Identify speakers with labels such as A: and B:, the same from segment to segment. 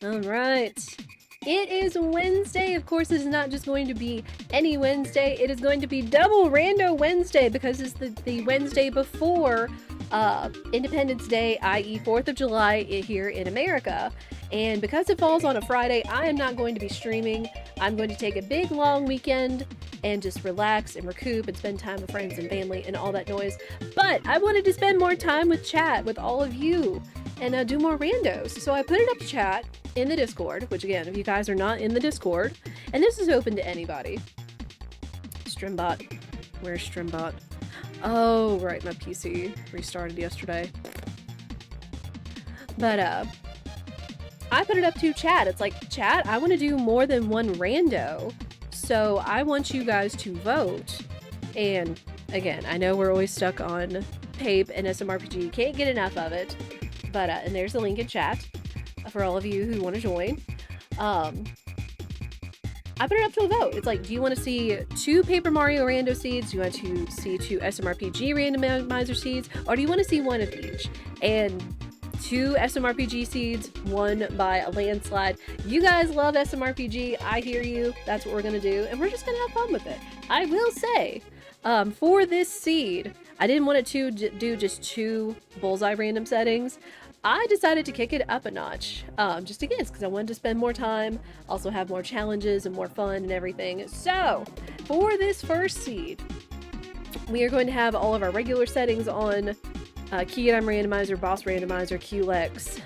A: Alright. It is Wednesday. Of course, this is not just going to be any Wednesday. It is going to be Double Rando Wednesday because it's the Wednesday before Independence Day, i.e. 4th of July here in America. And because it falls on a Friday, I am not going to be streaming. I'm going to take a big long weekend and just relax and recoup and spend time with friends and family and all that noise. But I wanted to spend more time with chat with all of you and do more randos. So I put it up to chat in the Discord, which again, if you guys are not in the Discord, and this is open to anybody. Strimbot. Where's Strimbot? Oh, right, my PC restarted yesterday. But, I put it up to chat. It's like, chat, I want to do more than one rando. So I want you guys to vote. And again, I know we're always stuck on Pape and SMRPG. Can't get enough of it. But, and there's a link in chat for all of you who want to join. I put it up to a vote. It's like, do you want to see 2 Paper Mario Rando Seeds? Do you want to see 2 SMRPG Randomizer Seeds? Or do you want to see one of each? And 2 SMRPG Seeds, 1 by a landslide. You guys love SMRPG. I hear you. That's what we're going to do. And we're just going to have fun with it. I will say, for this seed, I didn't want it to do just 2 bullseye random settings. I decided to kick it up a notch, just again, because I wanted to spend more time, also have more challenges and more fun and everything. So, for this first seed, we are going to have all of our regular settings on, Key Item Randomizer, Boss Randomizer, QLEX,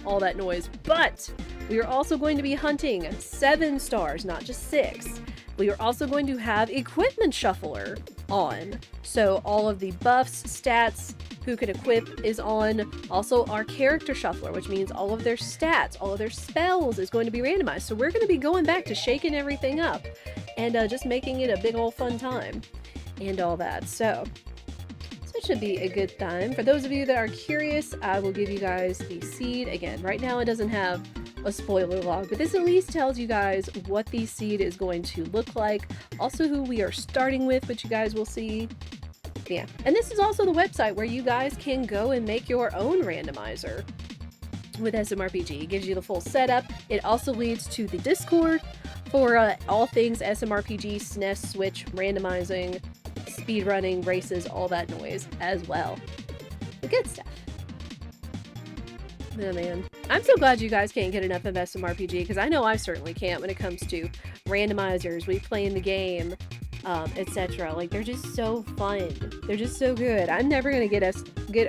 A: all that noise. But, we are also going to be hunting 7 stars, not just 6. We are also going to have Equipment Shuffler on. So, all of the buffs, stats, who can equip is on. Also our character shuffler, which means all of their stats, all of their spells is going to be randomized. So we're going to be going back to shaking everything up and just making it a big old fun time and all that. So it should be a good time. For those of you that are curious, I will give you guys the seed. Again, right now it doesn't have a spoiler log, but this at least tells you guys what the seed is going to look like. Also who we are starting with, which you guys will see. Yeah, and this is also the website where you guys can go and make your own randomizer with SMRPG. It gives you the full setup. It also leads to the Discord for all things SMRPG, SNES, Switch, randomizing, speedrunning, races, all that noise as well. The good stuff. Oh man. I'm so glad you guys can't get enough of SMRPG, because I know I certainly can't when it comes to randomizers, replaying the game, etc. Like, they're just so fun. They're just so good. I'm never gonna get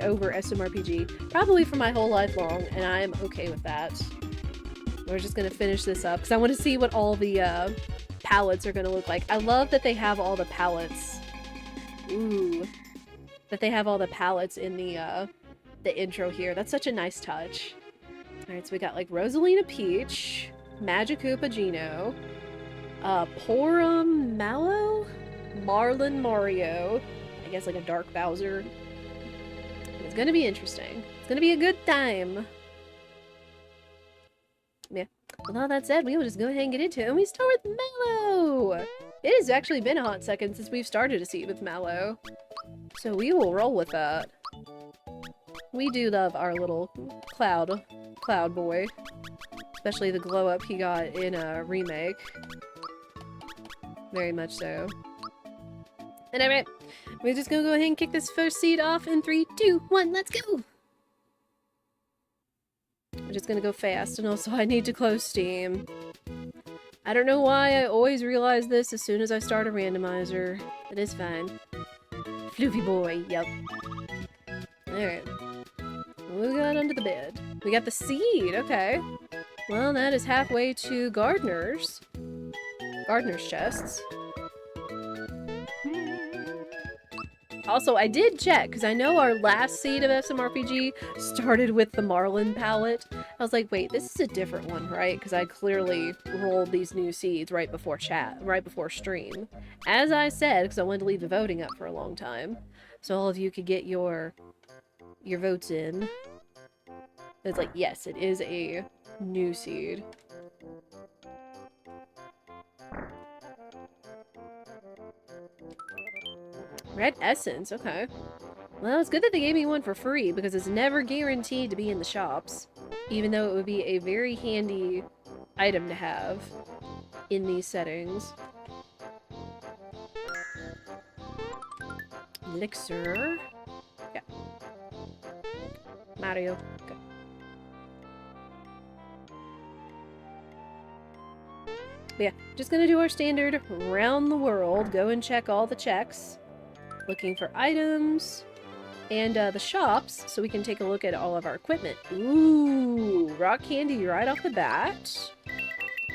A: over SMRPG, probably for my whole life long, and I am okay with that. We're just gonna finish this up, because I want to see what all the palettes are gonna look like. I love that they have all the palettes. Ooh. That they have all the palettes in the intro here. That's such a nice touch. Alright, so we got, like, Rosalina Peach, Magikoopa Gino, Porum Mallow? Marlin Mario. I guess like a Dark Bowser. It's gonna be interesting. It's gonna be a good time. Yeah. With all that said, we will just go ahead and get into it. And we start with Mallow! It has actually been a hot second since we've started a seed with Mallow. So we will roll with that. We do love our little cloud boy. Especially the glow up he got in a remake. Very much so. And alright, we're just gonna go ahead and kick this first seed off in 3, 2, 1, let's go! I'm just gonna go fast, and also I need to close Steam. I don't know why I always realize this as soon as I start a randomizer. It is fine. Floofy boy, yep. Alright. What we got under the bed? We got the seed, okay. Well, that is halfway to Gardener's chests. Also, I did check, because I know our last seed of SMRPG started with the Marlin palette. I was like, wait, this is a different one, right? Because I clearly rolled these new seeds right before stream. As I said, because I wanted to leave the voting up for a long time. So all of you could get your votes in. It's like, yes, it is a new seed. Red Essence, okay. Well, it's good that they gave me one for free, because it's never guaranteed to be in the shops. Even though it would be a very handy item to have in these settings. Elixir. Yeah. Mario. Okay. But yeah, just gonna do our standard round the world, go and check all the checks. Looking for items. And the shops, so we can take a look at all of our equipment. Ooh, rock candy right off the bat.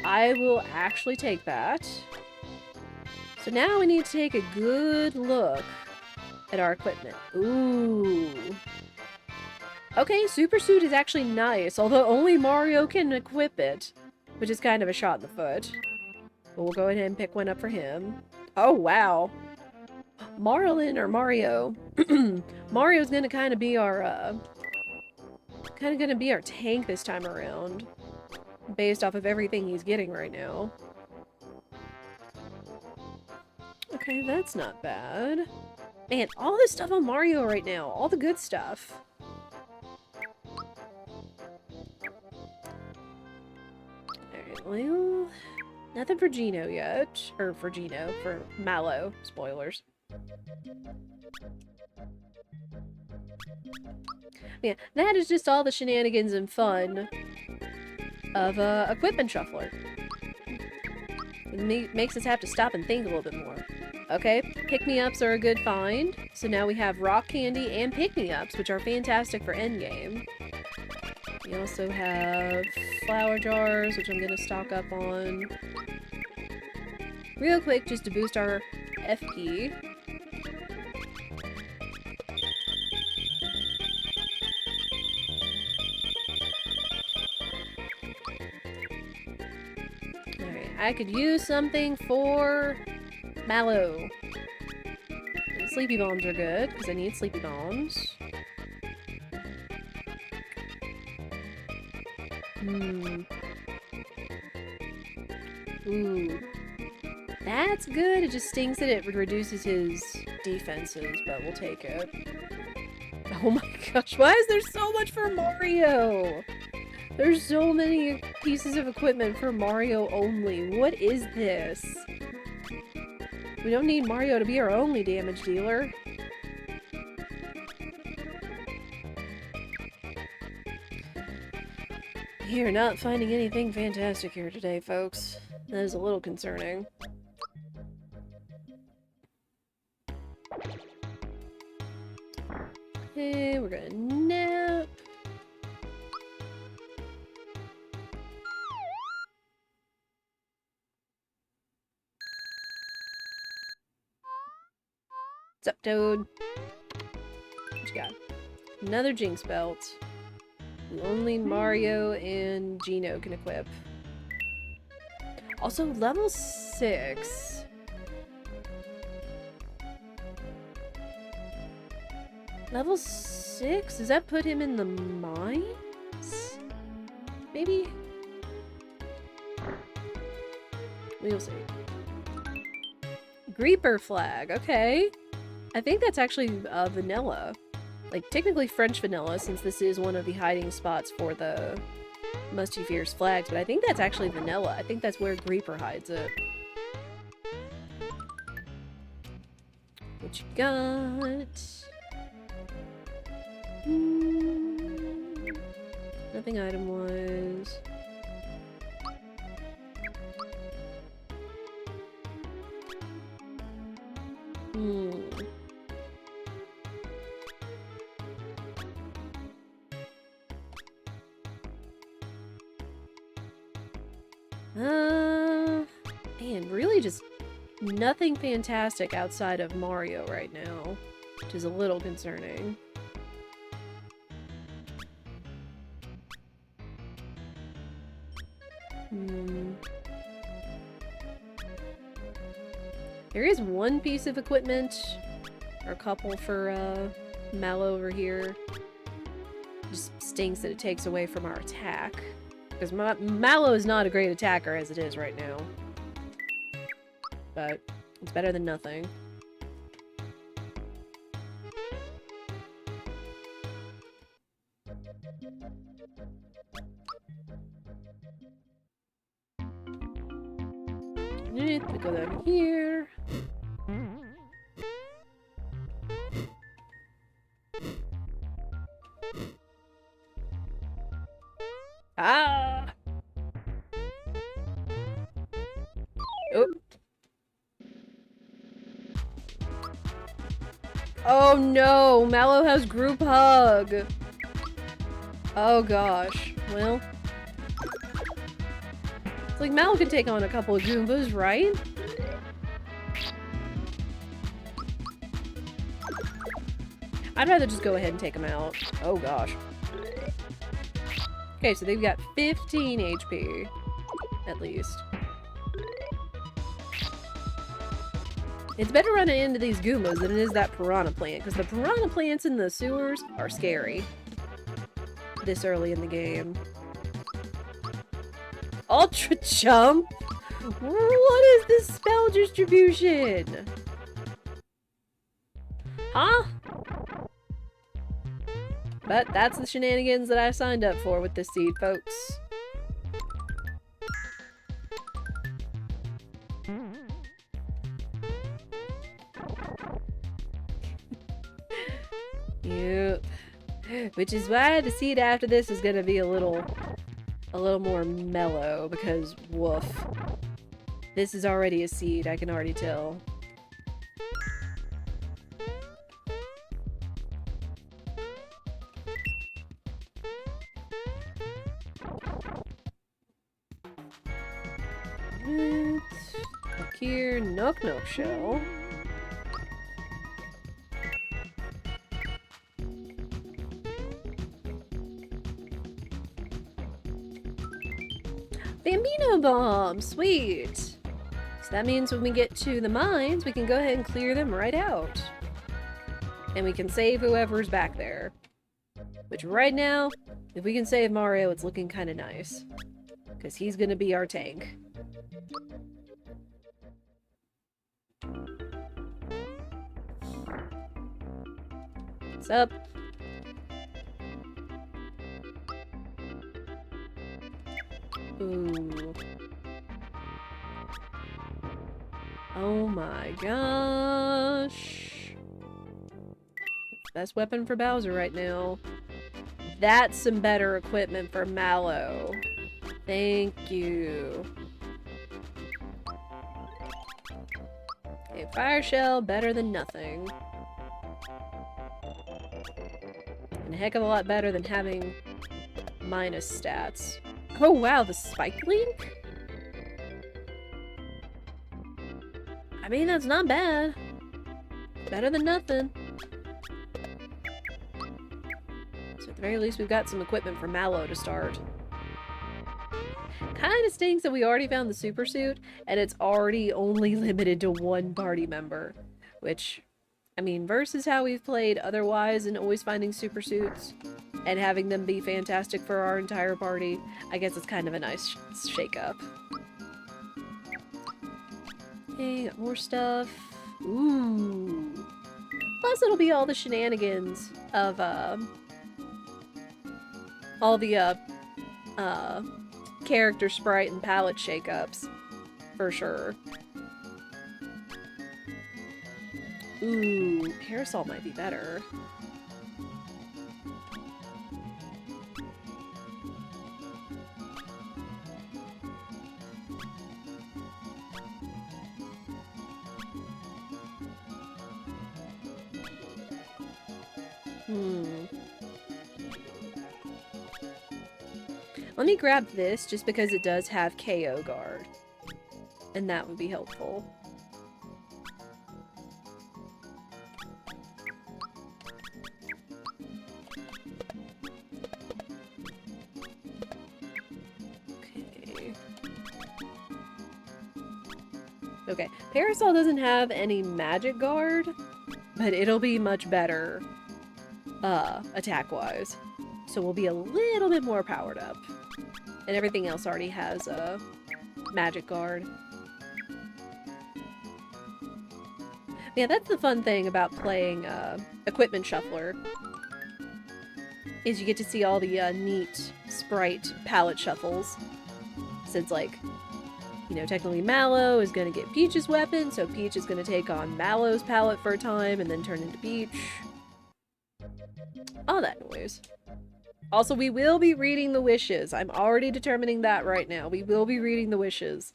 A: I will actually take that. So now we need to take a good look at our equipment. Ooh. Okay, Super Suit is actually nice, although only Mario can equip it, which is kind of a shot in the foot. But we'll go ahead and pick one up for him. Oh, wow. Marlin or Mario. Mario's gonna kind of be our tank this time around, based off of everything he's getting right now. Okay, that's not bad. Man, all this stuff on Mario right now, all the good stuff. Alright, well, nothing for Gino yet. Or for Gino, for Mallow. Spoilers. Yeah, that is just all the shenanigans and fun of Equipment Shuffler. It makes us have to stop and think a little bit more. Okay, pick-me-ups are a good find. So now we have rock candy and pick-me-ups, which are fantastic for endgame. We also have flower jars, which I'm going to stock up on. Real quick, just to boost our FP. Alright, I could use something for Mallow. And sleepy bombs are good, because I need sleepy bombs. Ooh. That's good. It just stinks that it reduces his defenses, but we'll take it. Oh my gosh, why is there so much for Mario? There's so many pieces of equipment for Mario only. What is this? We don't need Mario to be our only damage dealer. You're not finding anything fantastic here today, folks. That is a little concerning. Okay, we're gonna nap. What's up, Toad? What you got? Another Jinx belt. Only Mario and Gino can equip. Also, level 6. Level 6? Does that put him in the mines? Maybe? We'll see. Greeper flag, okay. I think that's actually vanilla. Like, technically French vanilla, since this is one of the hiding spots for the Musty Fierce flags, but I think that's actually vanilla. I think that's where Greeper hides it. What you got? Nothing item-wise. Man, really just nothing fantastic outside of Mario right now, which is a little concerning. There is one piece of equipment, or a couple for Mallow over here. Just stinks that it takes away from our attack. Because Mallow is not a great attacker as it is right now. But it's better than nothing. We go down here. Ah! Oh. Oh no! Mallow has group hug! Oh gosh. Well. It's like Mallow could take on a couple of Goombas, right? I'd rather just go ahead and take them out. Oh gosh. Okay, so they've got 15 HP. At least. It's better running into these Goombas than it is that piranha plant, because the piranha plants in the sewers are scary. This early in the game. Ultra Jump? What is this spell distribution? Huh? But that's the shenanigans that I signed up for with this seed, folks. Yep. Which is why the seed after this is gonna be a little more mellow, because woof. This is already a seed, I can already tell. Look here, Knock Knock Shell. Bambino Bomb! Sweet! So that means when we get to the mines, we can go ahead and clear them right out. And we can save whoever's back there. Which right now, if we can save Mario, it's looking kind of nice. Because he's gonna be our tank. What's up? Ooh. Oh my gosh. Best weapon for Bowser right now. That's some better equipment for Mallow. Thank you. Okay, Fire Shell, better than nothing. And a heck of a lot better than having minus stats. Oh wow, the Spike Link? I mean, that's not bad. Better than nothing. So at the very least, we've got some equipment for Mallow to start. Kinda stinks that we already found the super suit, and it's already only limited to one party member. Which, I mean, versus how we've played otherwise and always finding super suits and having them be fantastic for our entire party, I guess it's kind of a nice shake-up. Okay, got more stuff. Ooh. Plus it'll be all the shenanigans of, all the, character sprite and palette shake-ups. For sure. Ooh, Parasol might be better. Let me grab this just because it does have KO guard. And that would be helpful. Okay. Okay, Parasol doesn't have any magic guard, but it'll be much better attack-wise. So we'll be a little bit more powered up. And everything else already has a magic guard. Yeah, that's the fun thing about playing Equipment Shuffler. is you get to see all the neat sprite palette shuffles. Since, like, you know, technically Mallow is going to get Peach's weapon, so Peach is going to take on Mallow's palette for a time and then turn into Peach. All that noise. Also, we will be reading the wishes. I'm already determining that right now. We will be reading the wishes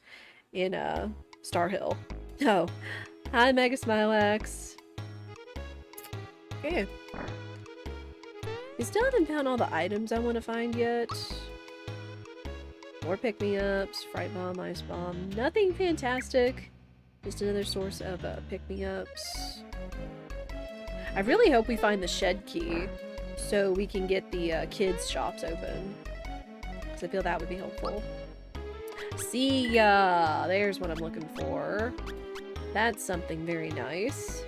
A: in Star Hill. Oh, hi Mega Smilax. Okay. We still haven't found all the items I want to find yet. More pick-me-ups, Fright Bomb, Ice Bomb. Nothing fantastic. Just another source of pick-me-ups. I really hope we find the shed key so we can get the kids' shops open. Because I feel that would be helpful. See ya! There's what I'm looking for. That's something very nice.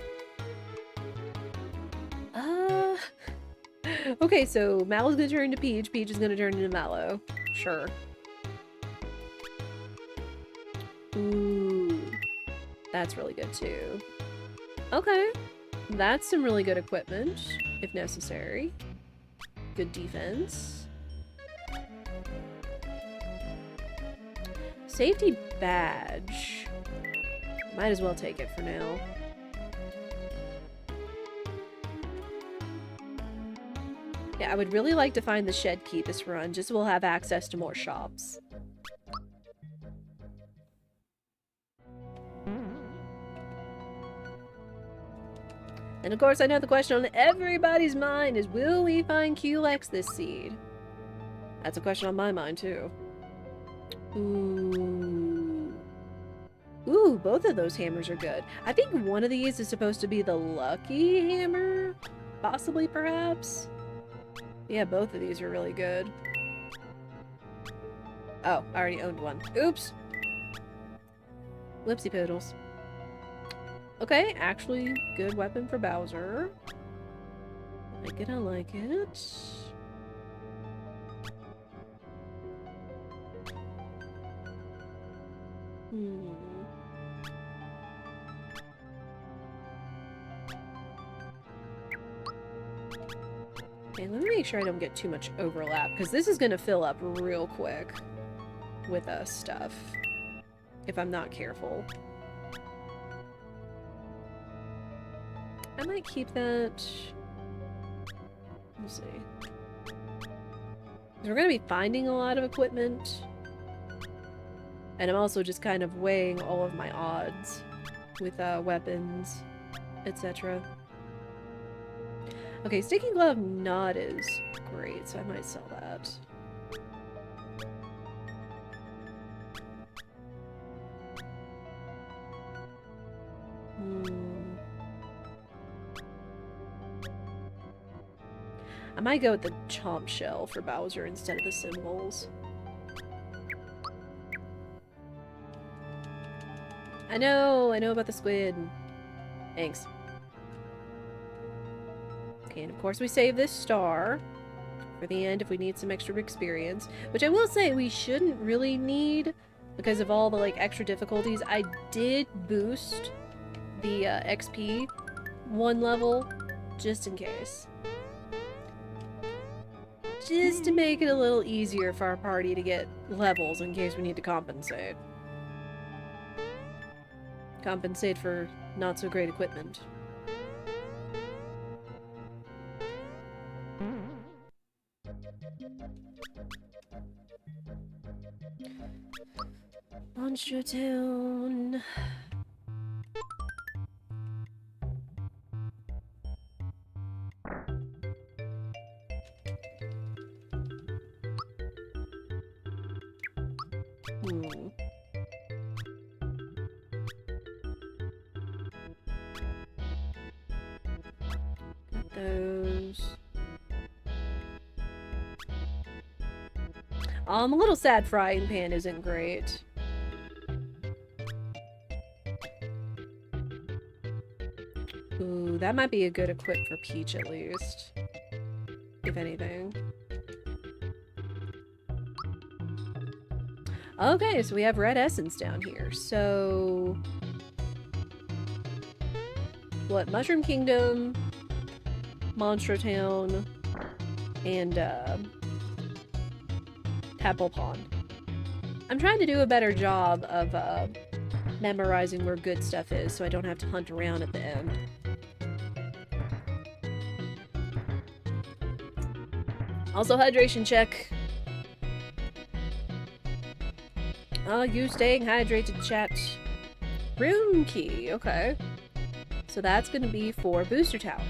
A: Okay, so Mallow's gonna turn into Peach. Peach is gonna turn into Mallow. Sure. Ooh. That's really good too. Okay. That's some really good equipment, if necessary. Good defense. Safety badge. Might as well take it for now. Yeah, I would really like to find the shed key this run, just so we'll have access to more shops. And of course, I know the question on everybody's mind is, will we find Culex this seed? That's a question on my mind, too. Ooh. Ooh, both of those hammers are good. I think one of these is supposed to be the lucky hammer? Possibly, perhaps? Yeah, both of these are really good. Oh, I already owned one. Oops! Whoopsie poodles. Okay, actually, good weapon for Bowser. I like it, I like it. Okay, let me make sure I don't get too much overlap, because this is going to fill up real quick with stuff, if I'm not careful. I might keep that. Let's see. We're going to be finding a lot of equipment. And I'm also just kind of weighing all of my odds with weapons, etc. Okay, Sticky Glove not is great, so I might sell that. I might go with the Chomp Shell for Bowser instead of the Cymbals. I know about the squid. Thanks. Okay, and of course we save this star for the end if we need some extra experience, which I will say we shouldn't really need because of all the like extra difficulties. I did boost the XP one level just in case. Just to make it a little easier for our party to get levels in case we need to compensate. Compensate for not so great equipment. Monster Town. Got those. I'm a little sad frying pan isn't great. Ooh, that might be a good equip for Peach at least. If anything. Okay, so we have red essence down here. So what? Mushroom Kingdom, Monster Town, and Tadpole Pond. I'm trying to do a better job of memorizing where good stuff is so I don't have to hunt around at the end. Also, hydration check. You staying hydrated, chat. Rune key, okay. So that's gonna be for Booster Tower.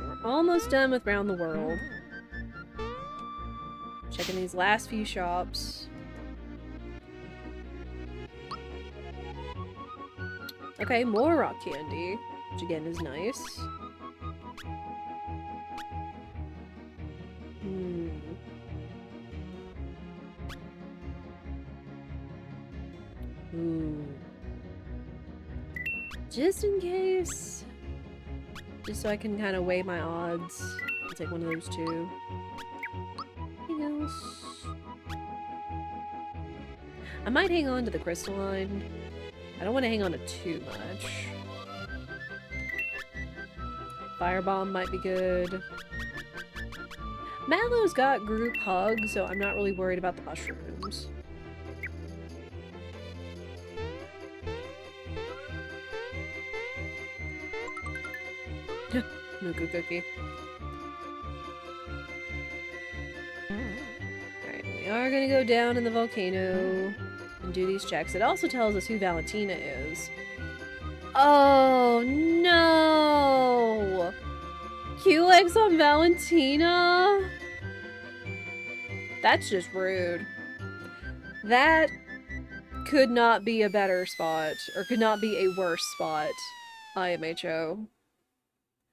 A: We're almost done with Round the World. Checking these last few shops. Okay, more rock candy, which again is nice. Ooh. Just in case. Just so I can kind of weigh my odds. I'll take one of those two. Anything else? I might hang on to the crystalline. I don't want to hang on to too much. Firebomb might be good. Mallow's got group hug, so I'm not really worried about the mushrooms. Mooku cookie. Alright, we are gonna go down in the volcano and do these checks. It also tells us who Valentina is. Oh no! QX on Valentina? That's just rude. That could not be a better spot, or could not be a worse spot, IMHO.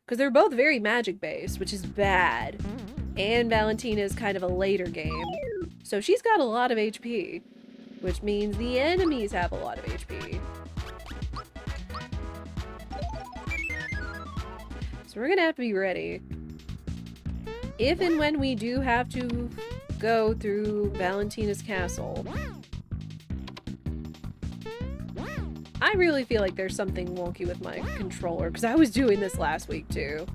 A: Because they're both very magic-based, which is bad. And Valentina is kind of a later game. So she's got a lot of HP, which means the enemies have a lot of HP. So we're gonna have to be ready. If and when we do have to go through Valentina's castle, I really feel like there's something wonky with my controller, because I was doing this last week too.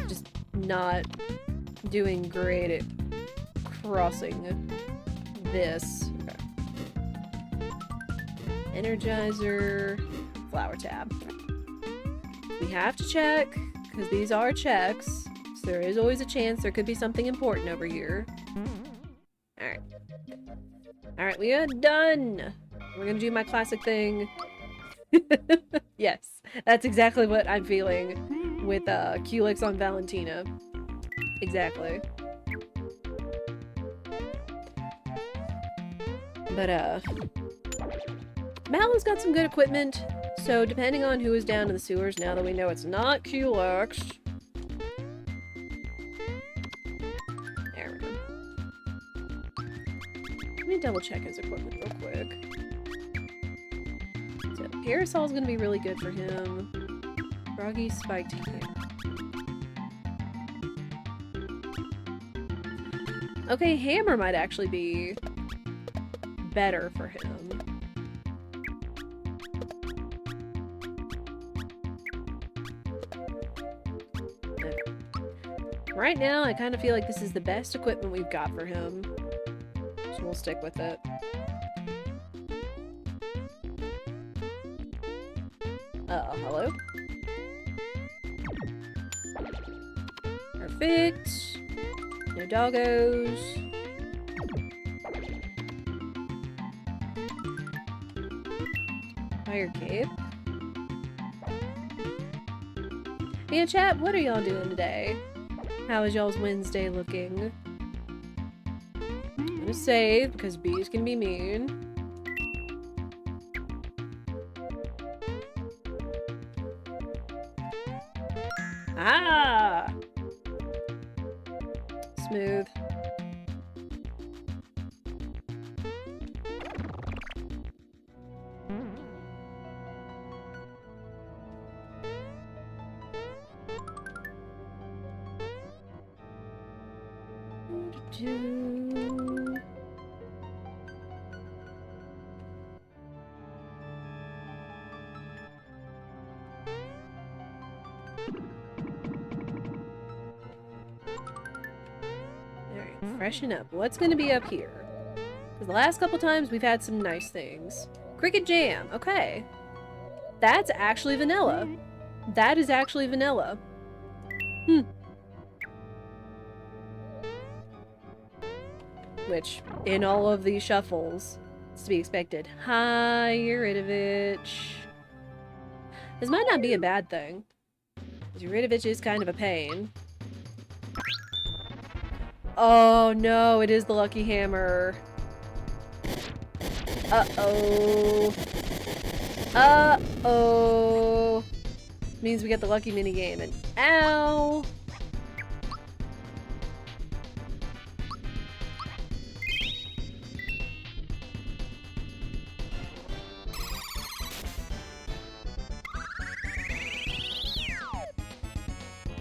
A: Just not doing great at crossing this. Okay. Energizer, flower tab. We have to check, because these are checks, so there is always a chance there could be something important over here. Alright. Alright, we are done! We're gonna do my classic thing. Yes, that's exactly what I'm feeling with Culex on Valentina. Exactly. But Mallow's got some good equipment, so depending on who is down in the sewers, now that we know it's not Culex. There we go. Let me double check his equipment real quick. So Parasol's gonna be really good for him. Froggy spiked hair. Okay, hammer might actually be better for him. Right now, I kind of feel like this is the best equipment we've got for him. So we'll stick with it. Hello? Perfect. No doggos. Fire cape. Yeah, chat, what are y'all doing today? How is y'all's Wednesday looking? I'm gonna save, because bees can be mean. Ah! Smooth. Alright, freshen up. What's gonna be up here? Because the last couple times we've had some nice things. Cricket jam. Okay. That's actually vanilla. That is actually vanilla. Hmm. Which, in all of these shuffles, is to be expected. Hi, Yuridovich. This might not be a bad thing. Because Yuridovich is kind of a pain. Oh no, it is the lucky hammer. Uh-oh. Uh-oh. Means we get the lucky minigame and ow!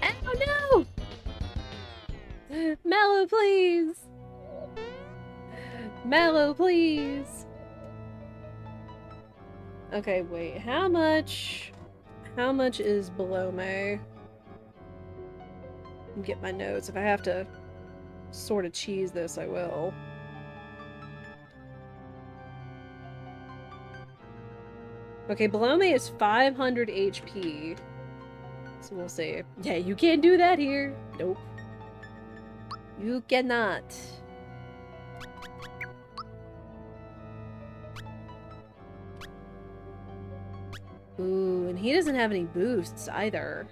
A: Oh no! Mallow, please! Mallow, please! Okay, wait, how much is below me? Get my notes. If I have to sort of cheese this, I will. Okay, below me is 500 HP. So we'll see. Yeah, you can't do that here. Nope. You cannot. Ooh, and he doesn't have any boosts either.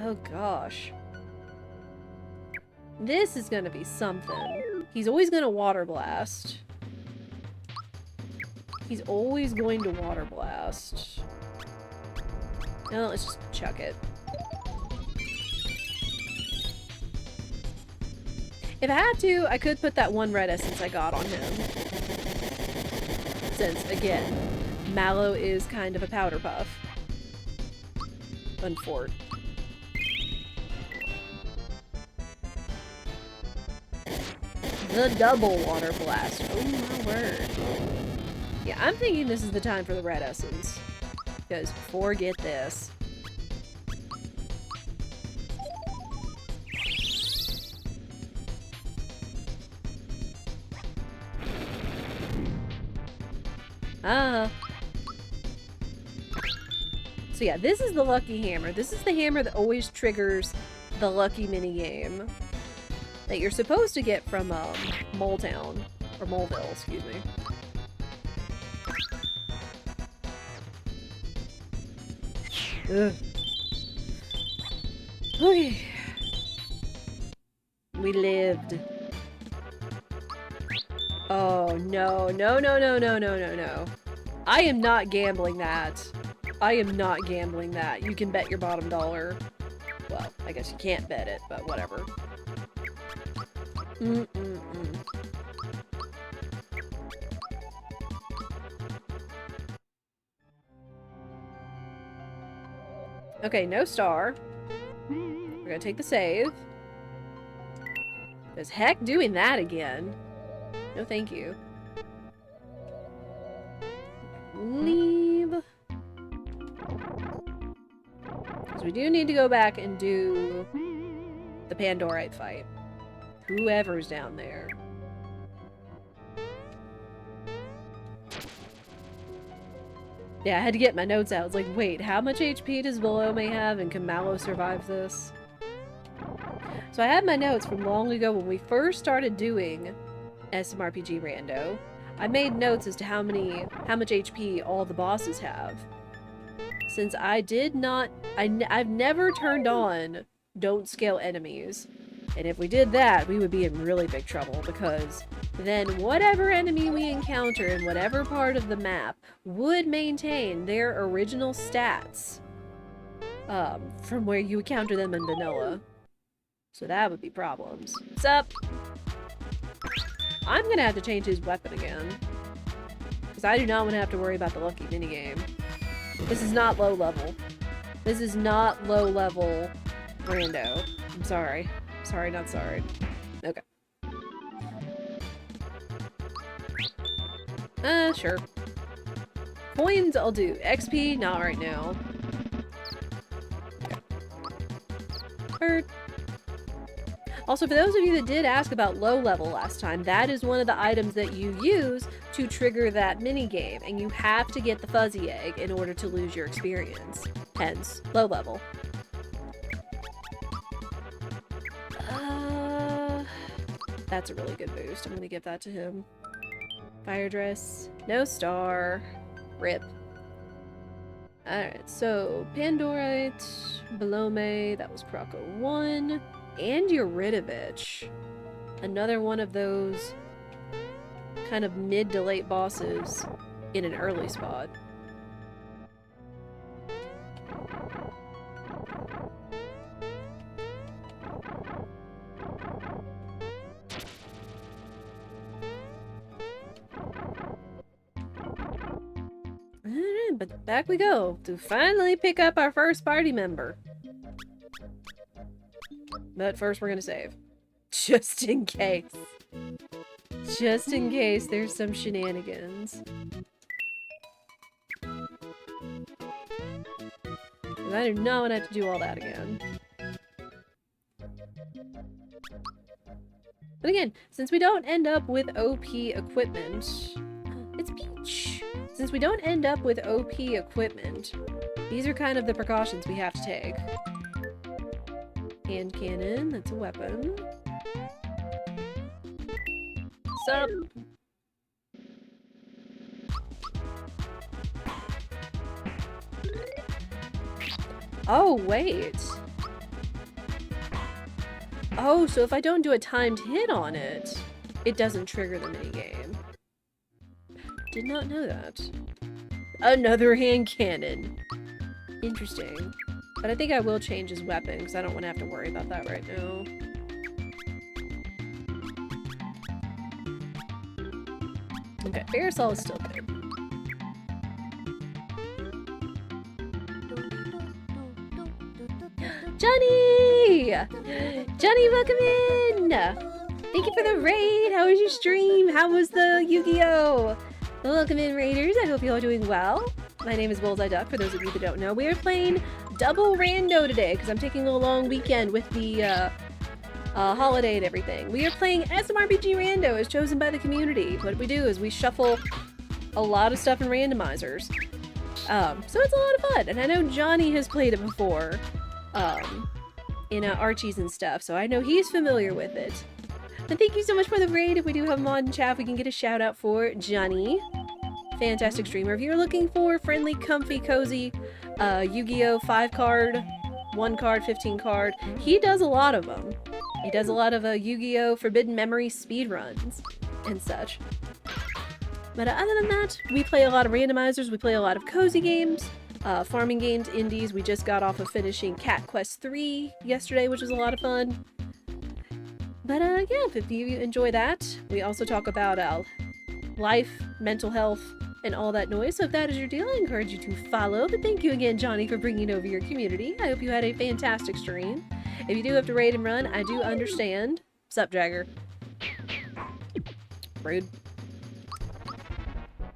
A: Oh gosh. This is gonna be something. He's always gonna water blast. He's always going to water blast. No, let's just chuck it. If I had to, I could put that one red essence I got on him. Since, again, Mallow is kind of a powder puff. Unfort. The double water blast. Oh my word. Yeah, I'm thinking this is the time for the red essence. Because forget this. So yeah, this is the lucky hammer. This is the hammer that always triggers the lucky minigame that you're supposed to get from Moletown. Or Moleville, excuse me. Ugh. Okay. We lived. Oh, no. No, no, no, no, no, no, no. I am not gambling that. I am not gambling that. You can bet your bottom dollar. Well, I guess you can't bet it, but whatever. Okay, no star. We're gonna take the save. Because heck doing that again. No thank you. Leave. Because we do need to go back and do the Pandorite fight. Whoever's down there. Yeah, I had to get my notes out. I was like, wait, how much HP does Belome have, and can Mallow survive this? So I had my notes from long ago when we first started doing SMRPG Rando. I made notes as to how much HP all the bosses have. Since I did not... I've never turned on don't scale enemies. And if we did that, we would be in really big trouble, because then whatever enemy we encounter in whatever part of the map would maintain their original stats from where you encounter them in vanilla. So that would be problems. What's up? I'm gonna have to change his weapon again. Because because I do not want to have to worry about the lucky minigame. This is not low level. This is not low level rando. I'm sorry. Sorry, not sorry. Okay. Sure. Coins, I'll do. XP, not right now. Okay. Bird. Also, for those of you that did ask about low level last time, that is one of the items that you use to trigger that minigame, and you have to get the fuzzy egg in order to lose your experience. Hence, low level. That's a really good boost. I'm gonna give that to him. Fire dress. No star. Rip. Alright, so Pandorite, Belome, that was Croco 1, and Eurytovich. Another one of those kind of mid to late bosses in an early spot. Alright, but back we go to finally pick up our first party member. But first we're gonna save. Just in case. Just in case there's some shenanigans. Because I do not want to have to do all that again. But again, since we don't end up with OP equipment... It's Peach! Since we don't end up with OP equipment, these are kind of the precautions we have to take. Hand cannon, that's a weapon. Sup? Oh, wait. Oh, so if I don't do a timed hit on it, it doesn't trigger the minigame. Did not know that. Another hand cannon. Interesting. But I think I will change his weapon, because I don't want to have to worry about that right now. Okay, Parasol is still good. Johnny! Johnny, welcome in! Thank you for the raid! How was your stream? How was the Yu-Gi-Oh? Welcome in, Raiders. I hope you all doing well. My name is Bullseye Duck, for those of you that don't know. We are playing Double Rando today, because I'm taking a long weekend with the holiday and everything. We are playing SMRPG Rando, as chosen by the community. What we do is we shuffle a lot of stuff in randomizers. So it's a lot of fun, and I know Johnny has played it before, in Archie's and stuff, so I know he's familiar with it. And thank you so much for the raid. If we do have him on chat, we can get a shout out for Johnny. Fantastic streamer. If you're looking for friendly, comfy, cozy, Yu-Gi-Oh! 5-card, 1-card, 15-card, he does a lot of them. He does a lot of Yu-Gi-Oh! Forbidden Memory speedruns and such. But other than that, we play a lot of randomizers, we play a lot of cozy games, farming games, indies. We just got off of finishing Cat Quest 3 yesterday, which was a lot of fun. But yeah, if you enjoy that, we also talk about life, mental health, and all that noise. So if that is your deal, I encourage you to follow. But thank you again, Johnny, for bringing over your community. I hope you had a fantastic stream. If you do have to raid and run, I do understand. Sup, Jagger? Rude.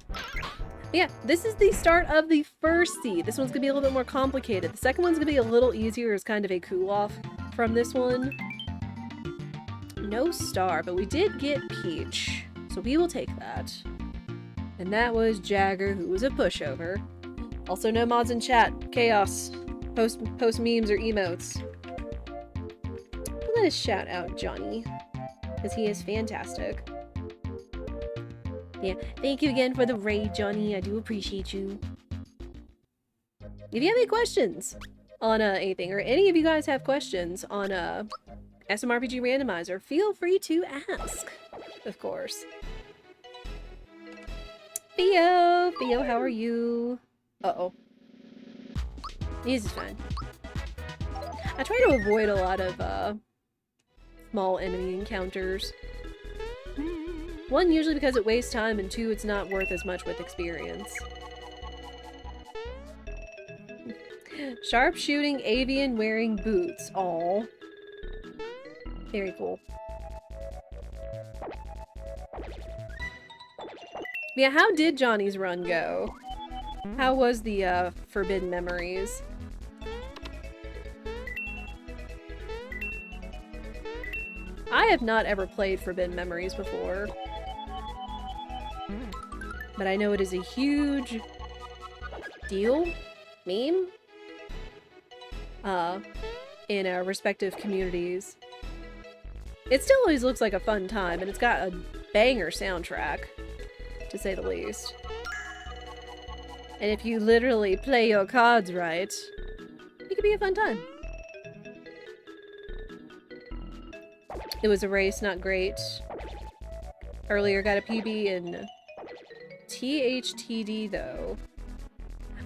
A: But yeah, this is the start of the first seed. This one's gonna be a little bit more complicated. The second one's gonna be a little easier as kind of a cool-off from this one. No star, but we did get Peach, so we will take that. And that was Jagger, who was a pushover. Also, no mods in chat. Chaos. Post memes or emotes. Let us shout out Johnny, because he is fantastic. Yeah, thank you again for the raid, Johnny. I do appreciate you. If you have any questions on anything, or any of you guys have questions on SMRPG Randomizer, feel free to ask, of course. Theo! Theo, how are you? Uh-oh. This is fine. I try to avoid a lot of, small enemy encounters. One, usually because it wastes time, and two, it's not worth as much with experience. Sharpshooting avian wearing boots. Aw. Very cool. Yeah, how did Johnny's run go? How was the, Forbidden Memories? I have not ever played Forbidden Memories before. But I know it is a huge deal, meme, in our respective communities. It still always looks like a fun time, and it's got a banger soundtrack, to say the least. And if you literally play your cards right, it could be a fun time. It was a race, not great. Earlier got a PB in THTD though.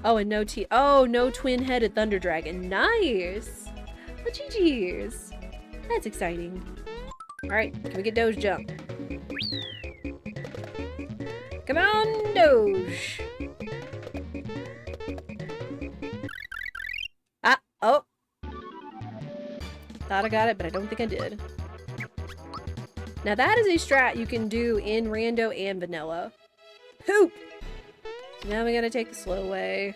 A: Oh, and no twin-headed Thunder Dragon. Nice! Oh, GG's. That's exciting. Alright, can we get Doge jump? Come on, Doge! Ah, oh! Thought I got it, but I don't think I did. Now that is a strat you can do in Rando and Vanilla. Poop! So now we gotta take the slow way.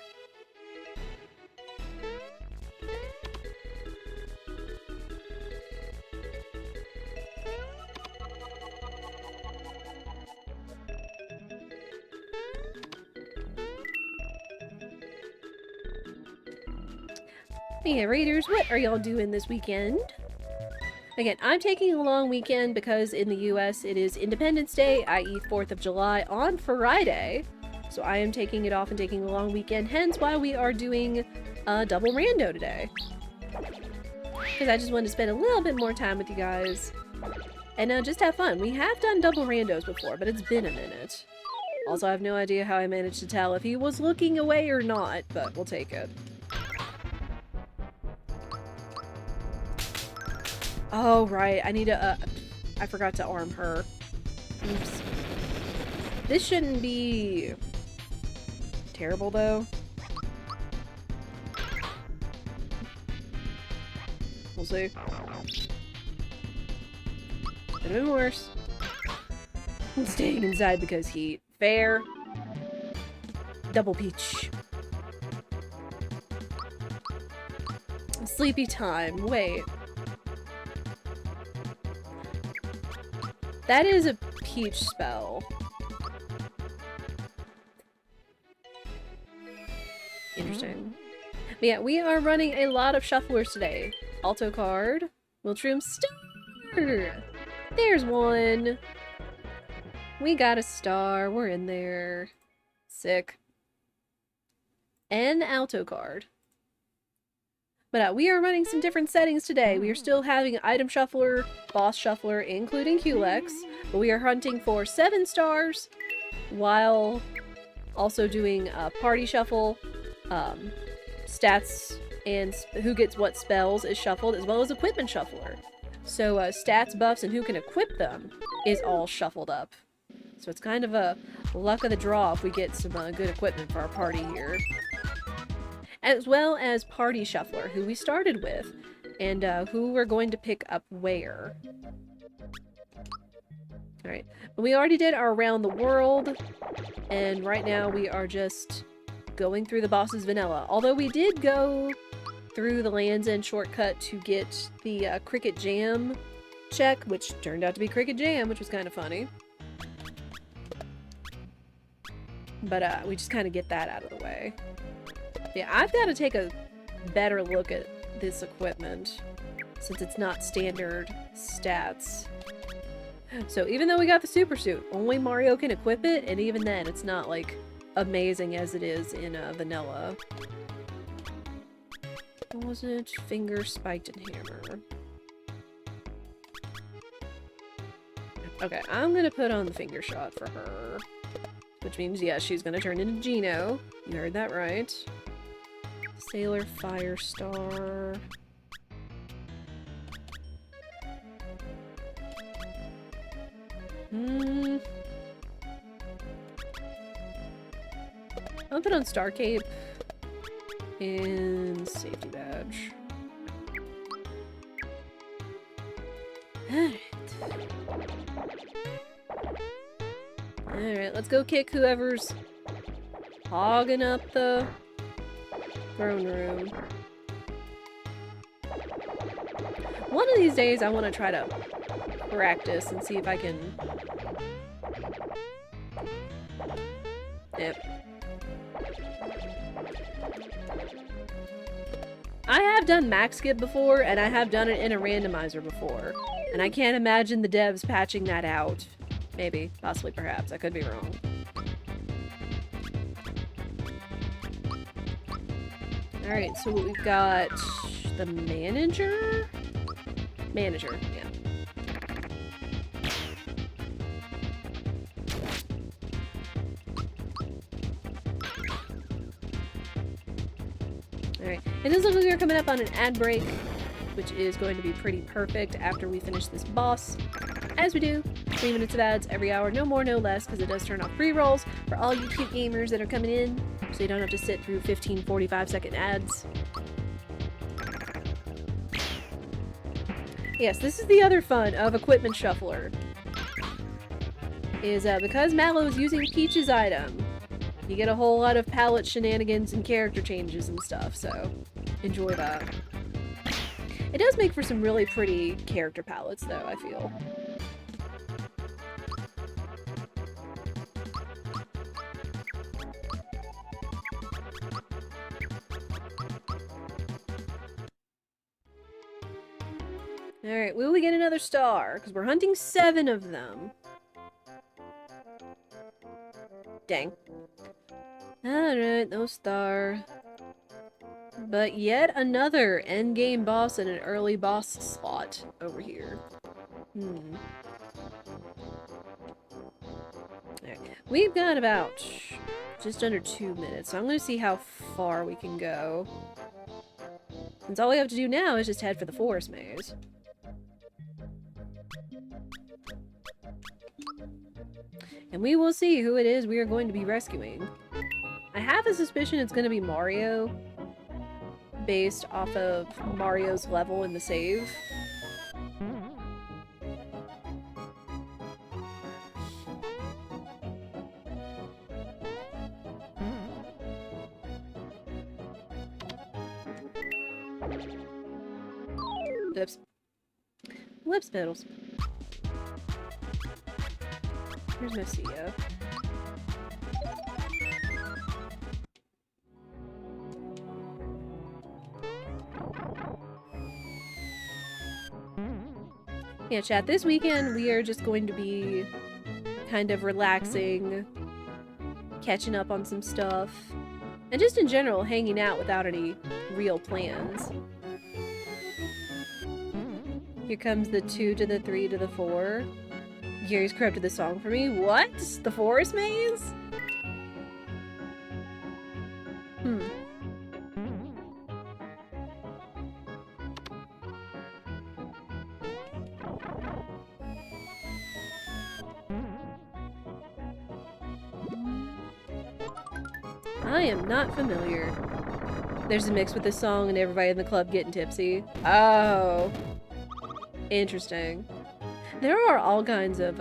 A: Hey Raiders, what are y'all doing this weekend? Again, I'm taking a long weekend because in the US it is Independence Day, i.e. 4th of July, on Friday. So I am taking it off and taking a long weekend, hence why we are doing Double Rando today. Because I just wanted to spend a little bit more time with you guys. And just have fun. We have done Double Randos before, but it's been a minute. Also, I have no idea how I managed to tell if he was looking away or not, but we'll take it. Oh, right. I need to, I forgot to arm her. Oops. This shouldn't be terrible, though. We'll see. Could have been worse. I'm staying inside because heat. Fair. Double peach. Sleepy time. Wait. That is a peach spell. Interesting. But yeah, we are running a lot of shufflers today. Alto card. Wiltshire star! There's one! We got a star. We're in there. Sick. And alto card. But we are running some different settings today. We are still having item shuffler, boss shuffler, including QLEX, but we are hunting for 7 stars, while also doing party shuffle, stats, and who gets what spells is shuffled, as well as equipment shuffler. So stats, buffs, and who can equip them is all shuffled up. So it's kind of a luck of the draw if we get some good equipment for our party here. As well as Party Shuffler, who we started with, and who we're going to pick up where. Alright, we already did our Around the World, and right now we are just going through the bosses vanilla. Although we did go through the Land's End shortcut to get the Cricket Jam check, which turned out to be Cricket Jam, which was kind of funny. But we just kind of get that out of the way. Yeah, I've got to take a better look at this equipment, since it's not standard stats. So even though we got the super suit, only Mario can equip it, and even then, it's not, like, amazing as it is in vanilla. What was it? Finger, spiked, and hammer. Okay, I'm gonna put on the finger shot for her. Which means, yeah, she's gonna turn into Gino. You heard that right. Sailor Firestar. I'll put on Star Cape and safety badge. Alright. Alright, let's go kick whoever's hogging up the throne room. One of these days I want to try to practice and see if I can... Yep. I have done max skip before, and I have done it in a randomizer before. And I can't imagine the devs patching that out. Maybe. Possibly, perhaps. I could be wrong. Alright, so we've got the manager? Manager, yeah. Alright, it does look like we're coming up on an ad break, which is going to be pretty perfect after we finish this boss. As we do, 3 minutes of ads every hour, no more, no less, because it does turn off pre-rolls for all you cute gamers that are coming in, so you don't have to sit through 15, 45-second ads. Yes, this is the other fun of Equipment Shuffler. Is because Mallow is using Peach's item, you get a whole lot of palette shenanigans and character changes and stuff, so enjoy that. It does make for some really pretty character palettes, though, I feel. Alright, will we get another star? Because we're hunting 7 of them. Dang. Alright, no star. But yet another endgame boss and an early boss slot over here. Alright, we've got about just under 2 minutes, so I'm going to see how far we can go. Since all we have to do now is just head for the forest maze. And we will see who it is we are going to be rescuing. I have a suspicion it's going to be Mario, based off of Mario's level in the save. Oops. Lips pedals. Here's my CEO. Yeah, chat, this weekend we are just going to be kind of relaxing, catching up on some stuff, and just in general hanging out without any real plans. Here comes the 2 to the 3 to the 4. Gary's corrupted the song for me. What? The forest maze? I am not familiar. There's a mix with this song and everybody in the club getting tipsy. Oh. Interesting. There are all kinds of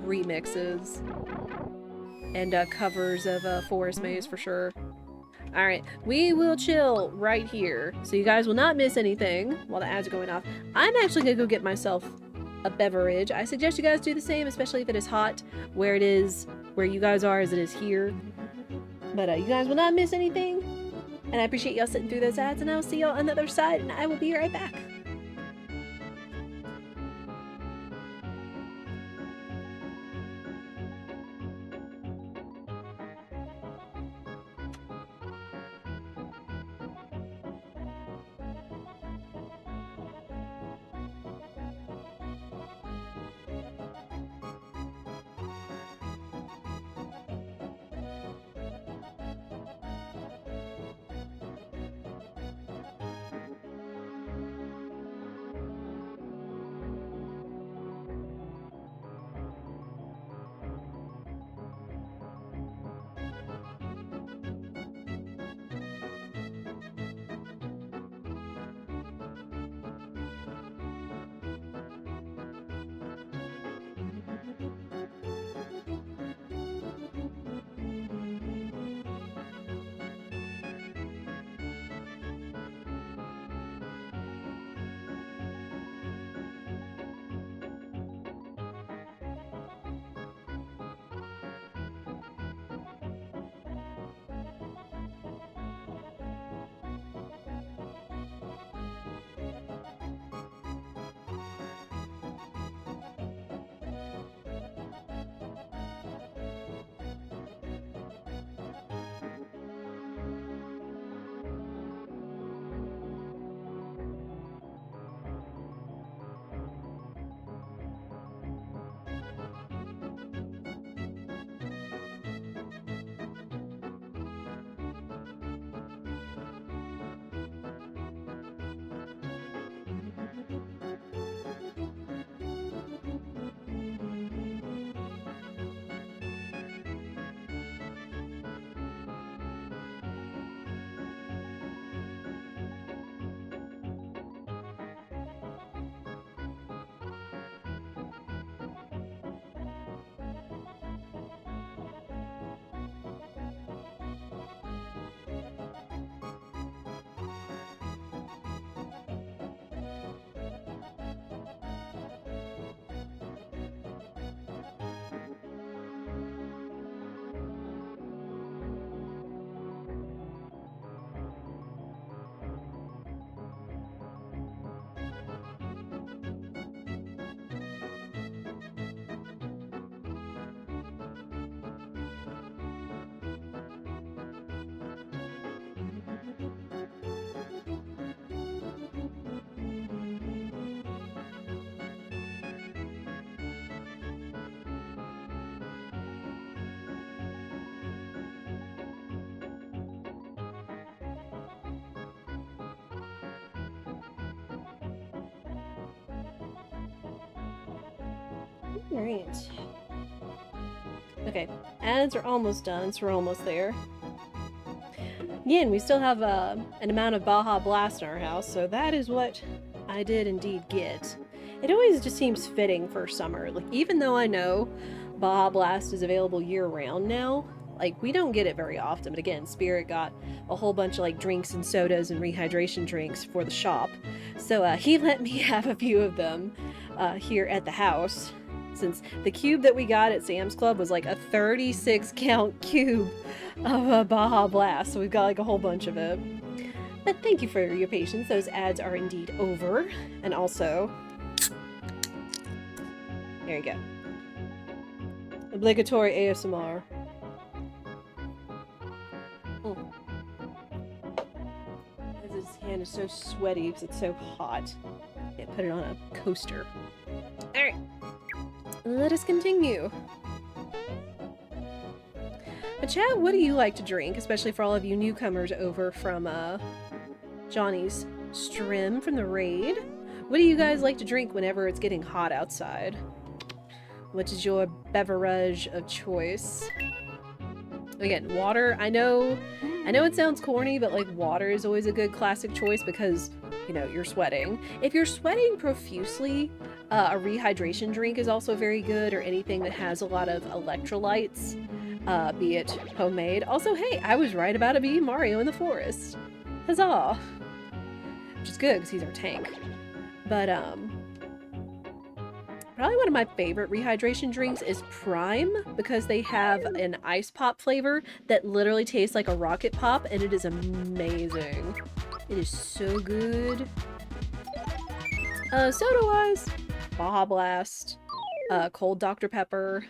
A: remixes and covers of Forest Maze for sure. Alright, we will chill right here, so you guys will not miss anything while the ads are going off. I'm actually gonna go get myself a beverage. I suggest you guys do the same, especially if it is hot where it is, where you guys are as it is here. But you guys will not miss anything, and I appreciate y'all sitting through those ads, and I will see y'all on the other side, and I will be right back. Alright. Okay, ads are almost done, so we're almost there. Again, we still have an amount of Baja Blast in our house, so that is what I did indeed get. It always just seems fitting for summer. Like, even though I know Baja Blast is available year-round now, like, we don't get it very often. But again, Spirit got a whole bunch of, like, drinks and sodas and rehydration drinks for the shop. So, he let me have a few of them here at the house. Since the cube that we got at Sam's Club was, like, a 36-count cube of a Baja Blast. So we've got, like, a whole bunch of it. But thank you for your patience. Those ads are indeed over. And also... there you go. Obligatory ASMR. His hand is so sweaty because it's so hot. Yeah, put it on a coaster. Alright. Let us continue. But chat, what do you like to drink? Especially for all of you newcomers over from Johnny's stream from the raid. What do you guys like to drink whenever it's getting hot outside? What is your beverage of choice? Again, water. I know it sounds corny, but like water is always a good classic choice because, you know, you're sweating. If you're sweating profusely, a rehydration drink is also very good, or anything that has a lot of electrolytes, be it homemade. Also, hey, I was right about it being Mario in the forest. Huzzah! Which is good because he's our tank. But, probably one of my favorite rehydration drinks is Prime, because they have an ice pop flavor that literally tastes like a rocket pop, and it is amazing. It is so good. Soda-wise, Baja Blast, cold Dr. Pepper,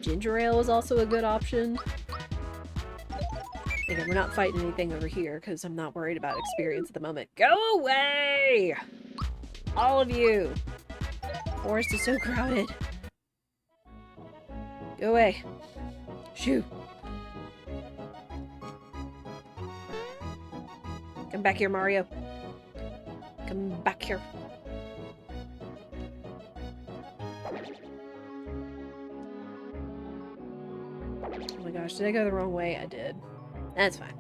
A: ginger ale is also a good option. Again, we're not fighting anything over here, because I'm not worried about experience at the moment. Go away! All of you! Forest is so crowded. Go away. Shoo. Come back here, Mario. Come back here. Oh my gosh, did I go the wrong way? I did. That's fine.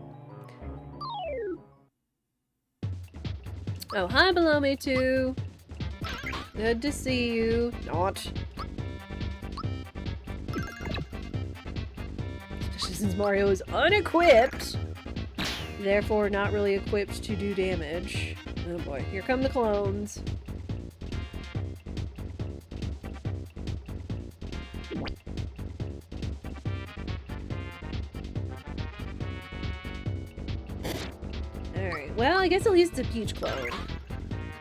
A: Oh, hi below me too. Good to see you. Not. Especially since Mario is unequipped. Therefore not really equipped to do damage. Oh boy, here come the clones. Alright, well, I guess at least it's a Peach clone.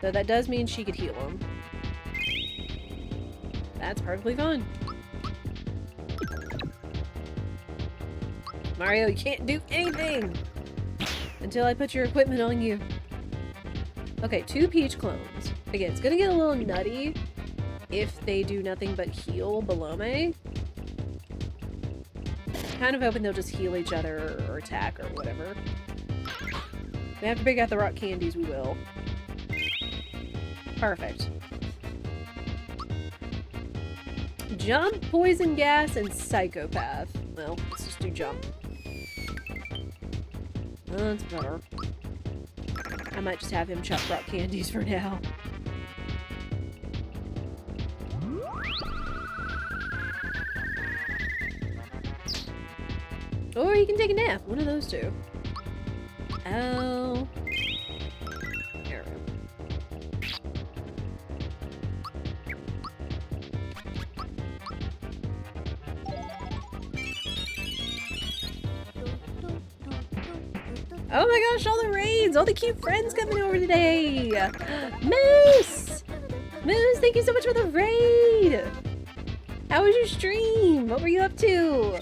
A: So that does mean she could heal him. That's perfectly fine. Mario, you can't do anything until I put your equipment on you. Okay, 2 Peach clones. Again, it's gonna get a little nutty if they do nothing but heal Belome. Kind of hoping they'll just heal each other or attack or whatever. If we have to break out the rock candies, we will. Perfect. Jump, poison gas, and psychopath. Well, let's just do jump. That's better. I might just have him chuck rock candies for now. Or you can take a nap. One of those two. Oh. There we go. Oh my gosh, all the raids! All the cute friends coming over today! Moose! Moose, thank you so much for the raid! How was your stream? What were you up to?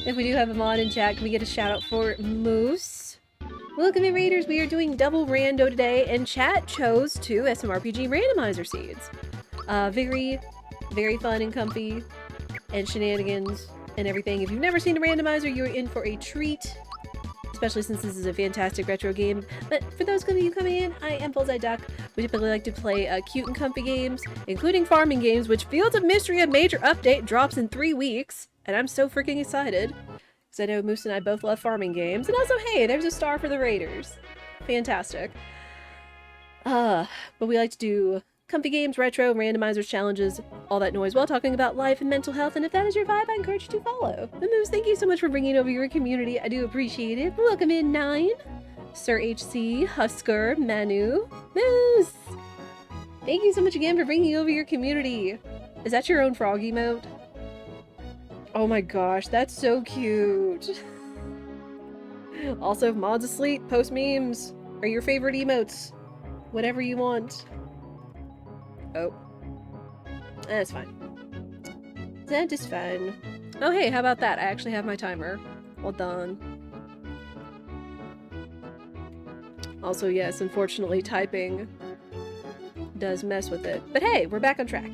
A: If we do have a mod in chat, can we get a shout out for Moose? Welcome in, Raiders! We are doing Double Rando today, and chat chose 2 SMRPG Randomizer Seeds. Very, very fun and comfy, and shenanigans and everything. If you've never seen a randomizer, you're in for a treat especially since this is a fantastic retro game. But for those of you coming in, I am Bullseye Duck. We typically like to play cute and comfy games, including farming games, which Fields of Mystery, a major update, drops in 3 weeks. And I'm so freaking excited. Because I know Moose and I both love farming games. And also, hey, there's a star for the Raiders. Fantastic. But we like to do comfy games, retro, randomizers, challenges, all that noise while talking about life and mental health. And if that is your vibe, I encourage you to follow. And Moose, thank you so much for bringing over your community. I do appreciate it. Welcome in, 9. Sir HC, Husker, Manu, Moose. Thank you so much again for bringing over your community. Is that your own frog emote? Oh my gosh, that's so cute. Also, if Mod's asleep, post memes or your favorite emotes. Whatever you want. Oh. That's fine. That is fine. Oh hey, how about that? I actually have my timer. Well done. Also, yes, unfortunately, typing does mess with it. But hey, we're back on track.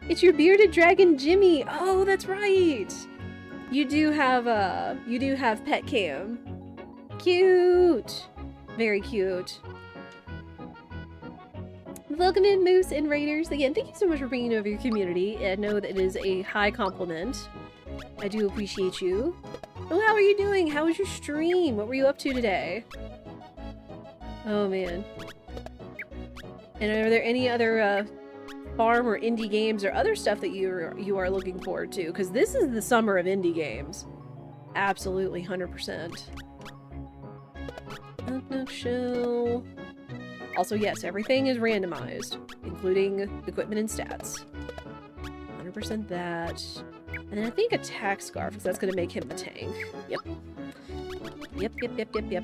A: It's your bearded dragon, Jimmy. Oh, that's right. You do have pet cam. Cute. Very cute. Welcome in, Moose and Raiders. Again, thank you so much for bringing over your community. I know that it is a high compliment. I do appreciate you. Oh, how are you doing? How was your stream? What were you up to today? Oh, man. And are there any other farm or indie games or other stuff that you are looking forward to? Because this is the summer of indie games. Absolutely, 100%. No chill. Also, yes, everything is randomized, including equipment and stats. 100% that. And then I think attack scarf, because that's going to make him the tank. Yep. Yep.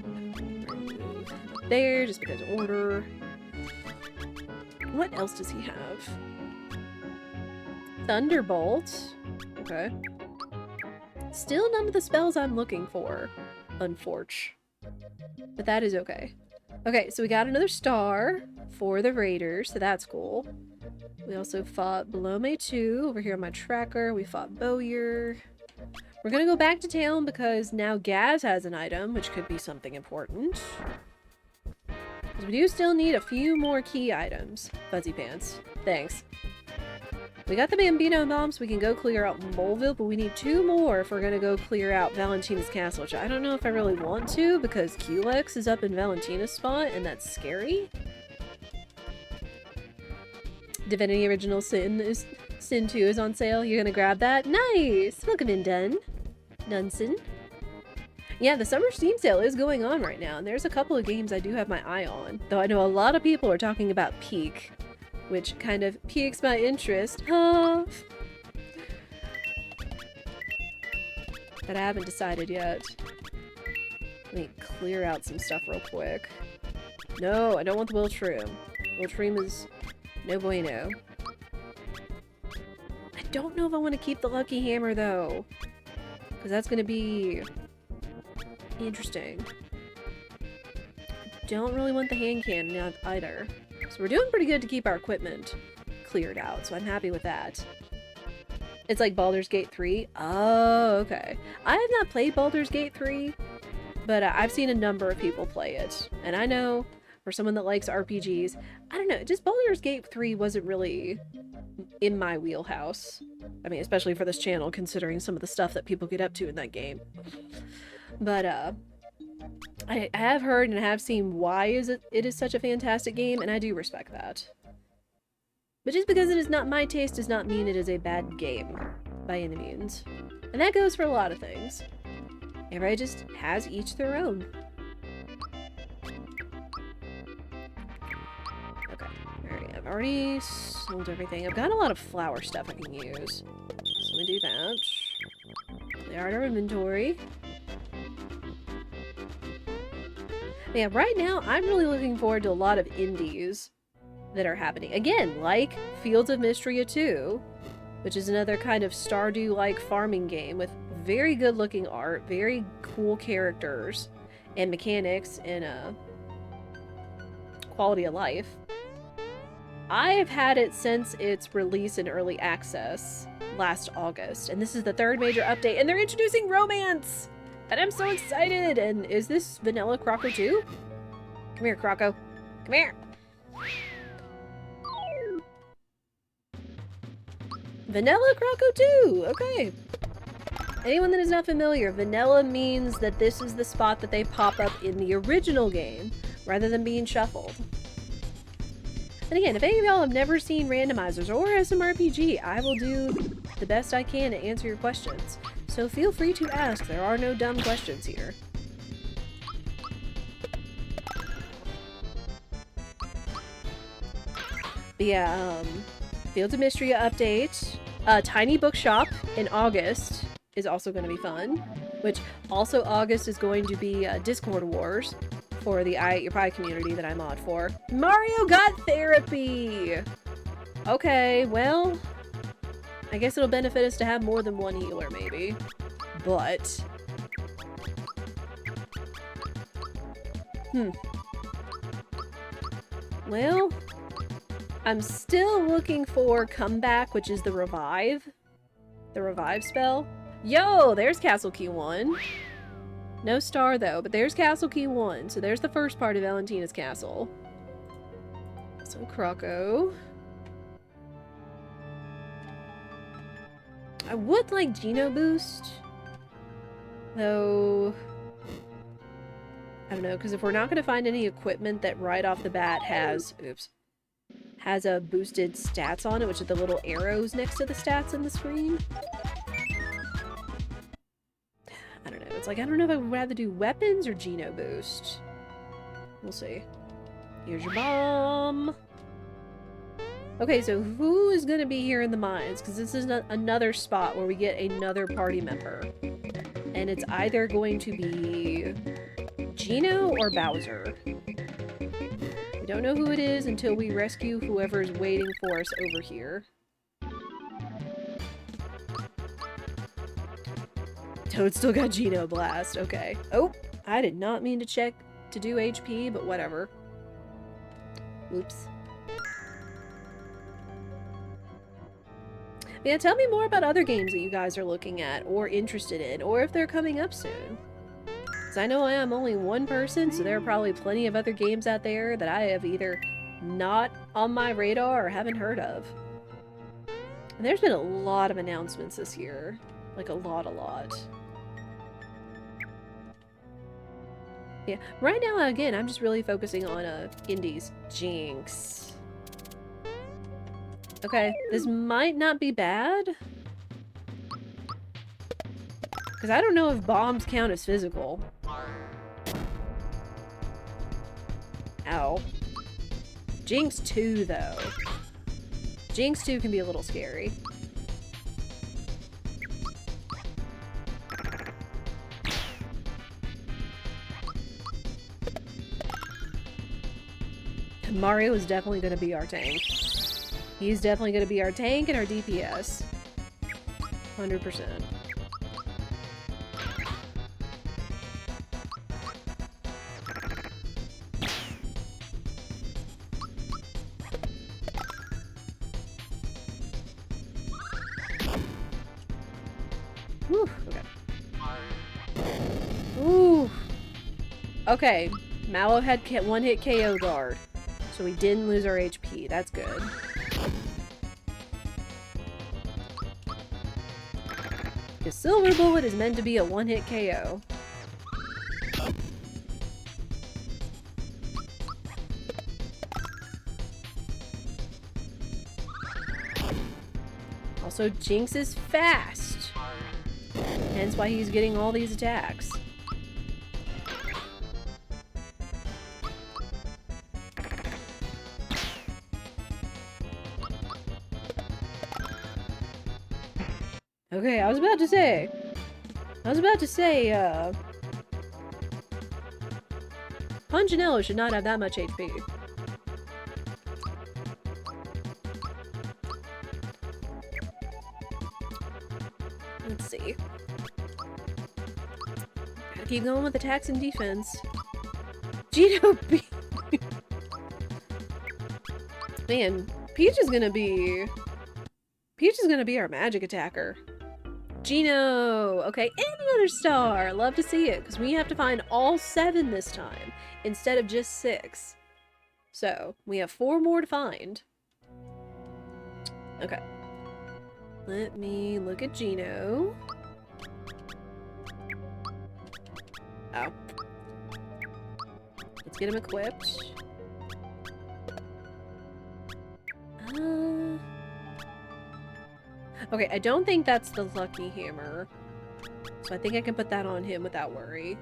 A: Remove there, just because of order. What else does he have? Thunderbolt. Okay. Still none of the spells I'm looking for, unfortunately. But that is okay. Okay, so we got another star for the Raiders, so that's cool. We also fought Belome 2 over here on my tracker. We fought Bowyer. We're gonna go back to town because now Gaz has an item, which could be something important. Because we do still need a few more key items. Fuzzy Pants. Thanks. We got the Bambino Bomb, so we can go clear out Moleville, but we need 2 more if we're gonna go clear out Valentina's Castle, which I don't know if I really want to, because Culex is up in Valentina's spot, and that's scary. Divinity Original Sin 2 is on sale. You're gonna grab that? Nice! Welcome in, Dunson. Yeah, the summer Steam sale is going on right now, and there's a couple of games I do have my eye on, though I know a lot of people are talking about Peak, which kind of piques my interest. But I haven't decided yet. Let me clear out some stuff real quick. No, I don't want the Wiltrim. Wiltrim is no bueno. I don't know if I want to keep the Lucky Hammer, though. Because that's going to be interesting. Don't really want the hand cannon either. So we're doing pretty good to keep our equipment cleared out, so I'm happy with that. It's like Baldur's Gate 3. Oh, okay. I have not played Baldur's Gate 3, but I've seen a number of people play it. And I know, for someone that likes RPGs, I don't know, just Baldur's Gate 3 wasn't really in my wheelhouse. I mean, especially for this channel, considering some of the stuff that people get up to in that game. But, I have heard and have seen why it is such a fantastic game, and I do respect that. But just because it is not my taste does not mean it is a bad game, by any means. And that goes for a lot of things. Everybody just has each their own. Okay, alright, I've already sold everything. I've got a lot of flower stuff I can use. So I'm gonna do that. Clear out our inventory. Yeah, right now, I'm really looking forward to a lot of indies that are happening. Again, like Fields of Mystery 2, which is another kind of Stardew-like farming game with very good-looking art, very cool characters, and mechanics, and quality of life. I've had it since its release in early access last August, and this is the third major update, and they're introducing romance! And I'm so excited! And is this Vanilla Croco too? Come here, Croco. Come here! Vanilla Croco too! Okay. Anyone that is not familiar, vanilla means that this is the spot that they pop up in the original game, rather than being shuffled. And again, if any of y'all have never seen Randomizers or SMRPG, I will do the best I can to answer your questions. So feel free to ask, there are no dumb questions here. But yeah, Fields of Mystery update. Tiny Bookshop in August is also going to be fun. Which, also August is going to be Discord Wars for the I Ate Your Pie community that I mod for. Mario got therapy! Okay, well, I guess it'll benefit us to have more than one healer, maybe. But... Well, I'm still looking for Comeback, which is the revive. The revive spell. Yo, there's Castle Key 1. No star, though, but there's Castle Key 1. So there's the first part of Valentina's castle. So, Croco. I would like Geno Boost. Though... I don't know, because if we're not going to find any equipment that right off the bat has... Oops. Has a boosted stats on it, which are the little arrows next to the stats in the screen. I don't know. It's like, I don't know if I would rather do weapons or Geno Boost. We'll see. Here's your bomb. Okay, so who is going to be here in the mines? Because this is another spot where we get another party member. And it's either going to be Geno or Bowser. We don't know who it is until we rescue whoever is waiting for us over here. Toad still got Geno Blast. Okay. Oh, I did not mean to check to do HP, but whatever. Oops. Yeah, tell me more about other games that you guys are looking at or interested in, or if they're coming up soon. Because I know I am only one person, so there are probably plenty of other games out there that I have either not on my radar or haven't heard of. And there's been a lot of announcements this year. Like a lot. Yeah, right now, again, I'm just really focusing on indies. Jinx. Okay, this might not be bad. Because I don't know if bombs count as physical. Ow. Jinx 2, though. Jinx 2 can be a little scary. Mario is definitely going to be our tank. He's definitely going to be our tank and our DPS. 100%. Whew, okay. Ooh. Okay. Mallow had one-hit KO guard. So we didn't lose our HP. That's good. Because Silver Bullet is meant to be a one-hit KO. Also, Jinx is fast. Hence why he's getting all these attacks. Okay, I was about to say, Punchinello should not have that much HP. Let's see. Gotta keep going with attacks and defense. Geno B. Man, Peach is gonna be our magic attacker. Gino! Okay, and another star! Love to see it, because we have to find all 7 this time, instead of just 6. So, we have 4 more to find. Okay. Let me look at Gino. Oh. Let's get him equipped. Okay, I don't think that's the lucky hammer. So I think I can put that on him without worry.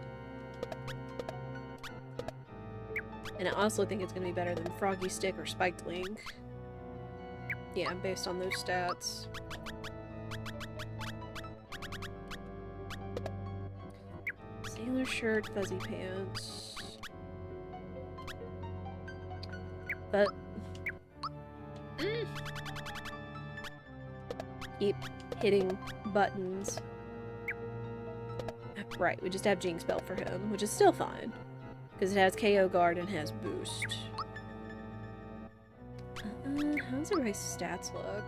A: And I also think it's going to be better than Froggy Stick or Spiked Link. Yeah, based on those stats. Sailor shirt, fuzzy pants. But... keep hitting buttons. Right, we just have Jinx Belt for him, which is still fine. Because it has KO guard and has boost. How's everybody's stats look?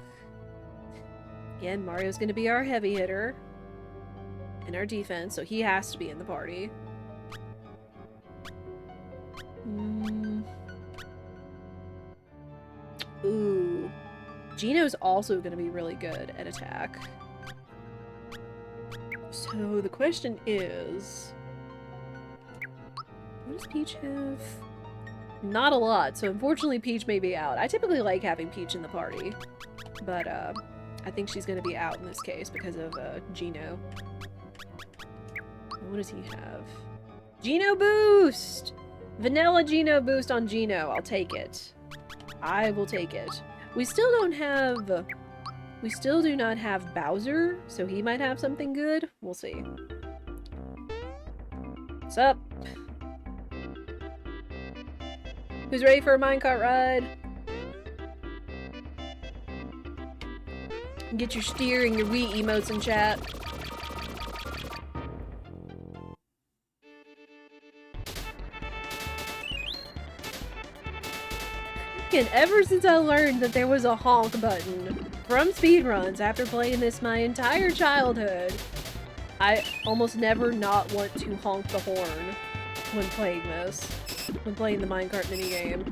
A: Again, Mario's gonna be our heavy hitter. In our defense, so he has to be in the party. Ooh. Gino's also gonna be really good at attack. So the question is... what does Peach have? Not a lot, so unfortunately Peach may be out. I typically like having Peach in the party. But, I think she's gonna be out in this case because of, Gino. What does he have? Gino Boost! Vanilla Gino Boost on Gino. I'll take it. I will take it. We still don't have... we still do not have Bowser, so he might have something good. We'll see. What's up? Who's ready for a minecart ride? Get your steer and your Wii emotes in chat. And ever since I learned that there was a honk button from speedruns after playing this my entire childhood, I almost never not want to honk the horn when playing this. When playing the minecart minigame.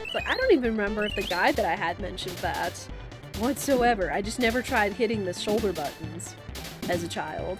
A: It's like, I don't even remember if the guide that I had mentioned that whatsoever. I just never tried hitting the shoulder buttons as a child.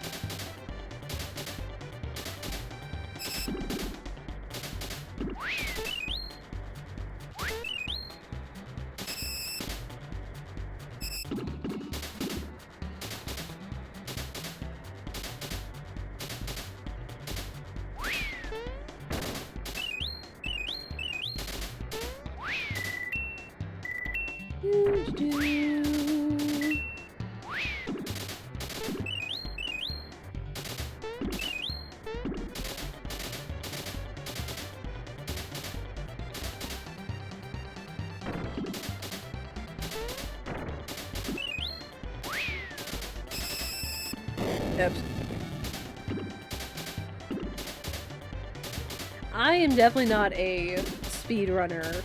A: I am definitely not a speedrunner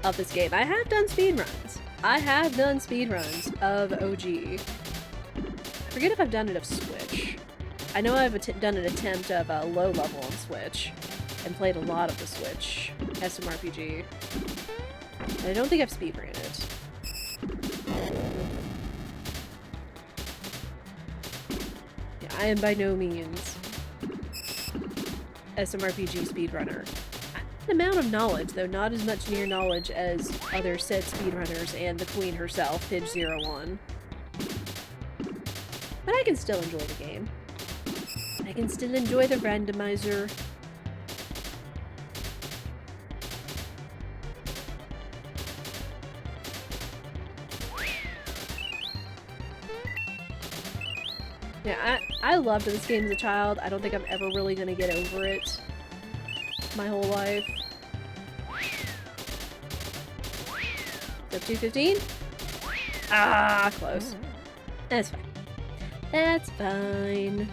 A: of this game. I have done speedruns. I have done speedruns of OG. I forget if I've done it of Switch. I know I've done an attempt of a low level on Switch and played a lot of the Switch SMRPG. But I don't think I've speedrun it. Yeah, I am by no means SMRPG speedrunner. I have an amount of knowledge, though not as much near knowledge as other said speedrunners and the queen herself, Pidge01. But I can still enjoy the game. I can still enjoy the randomizer. Yeah, I loved this game as a child. I don't think I'm ever really gonna get over it my whole life. So 215? Ah, close. That's fine. That's fine.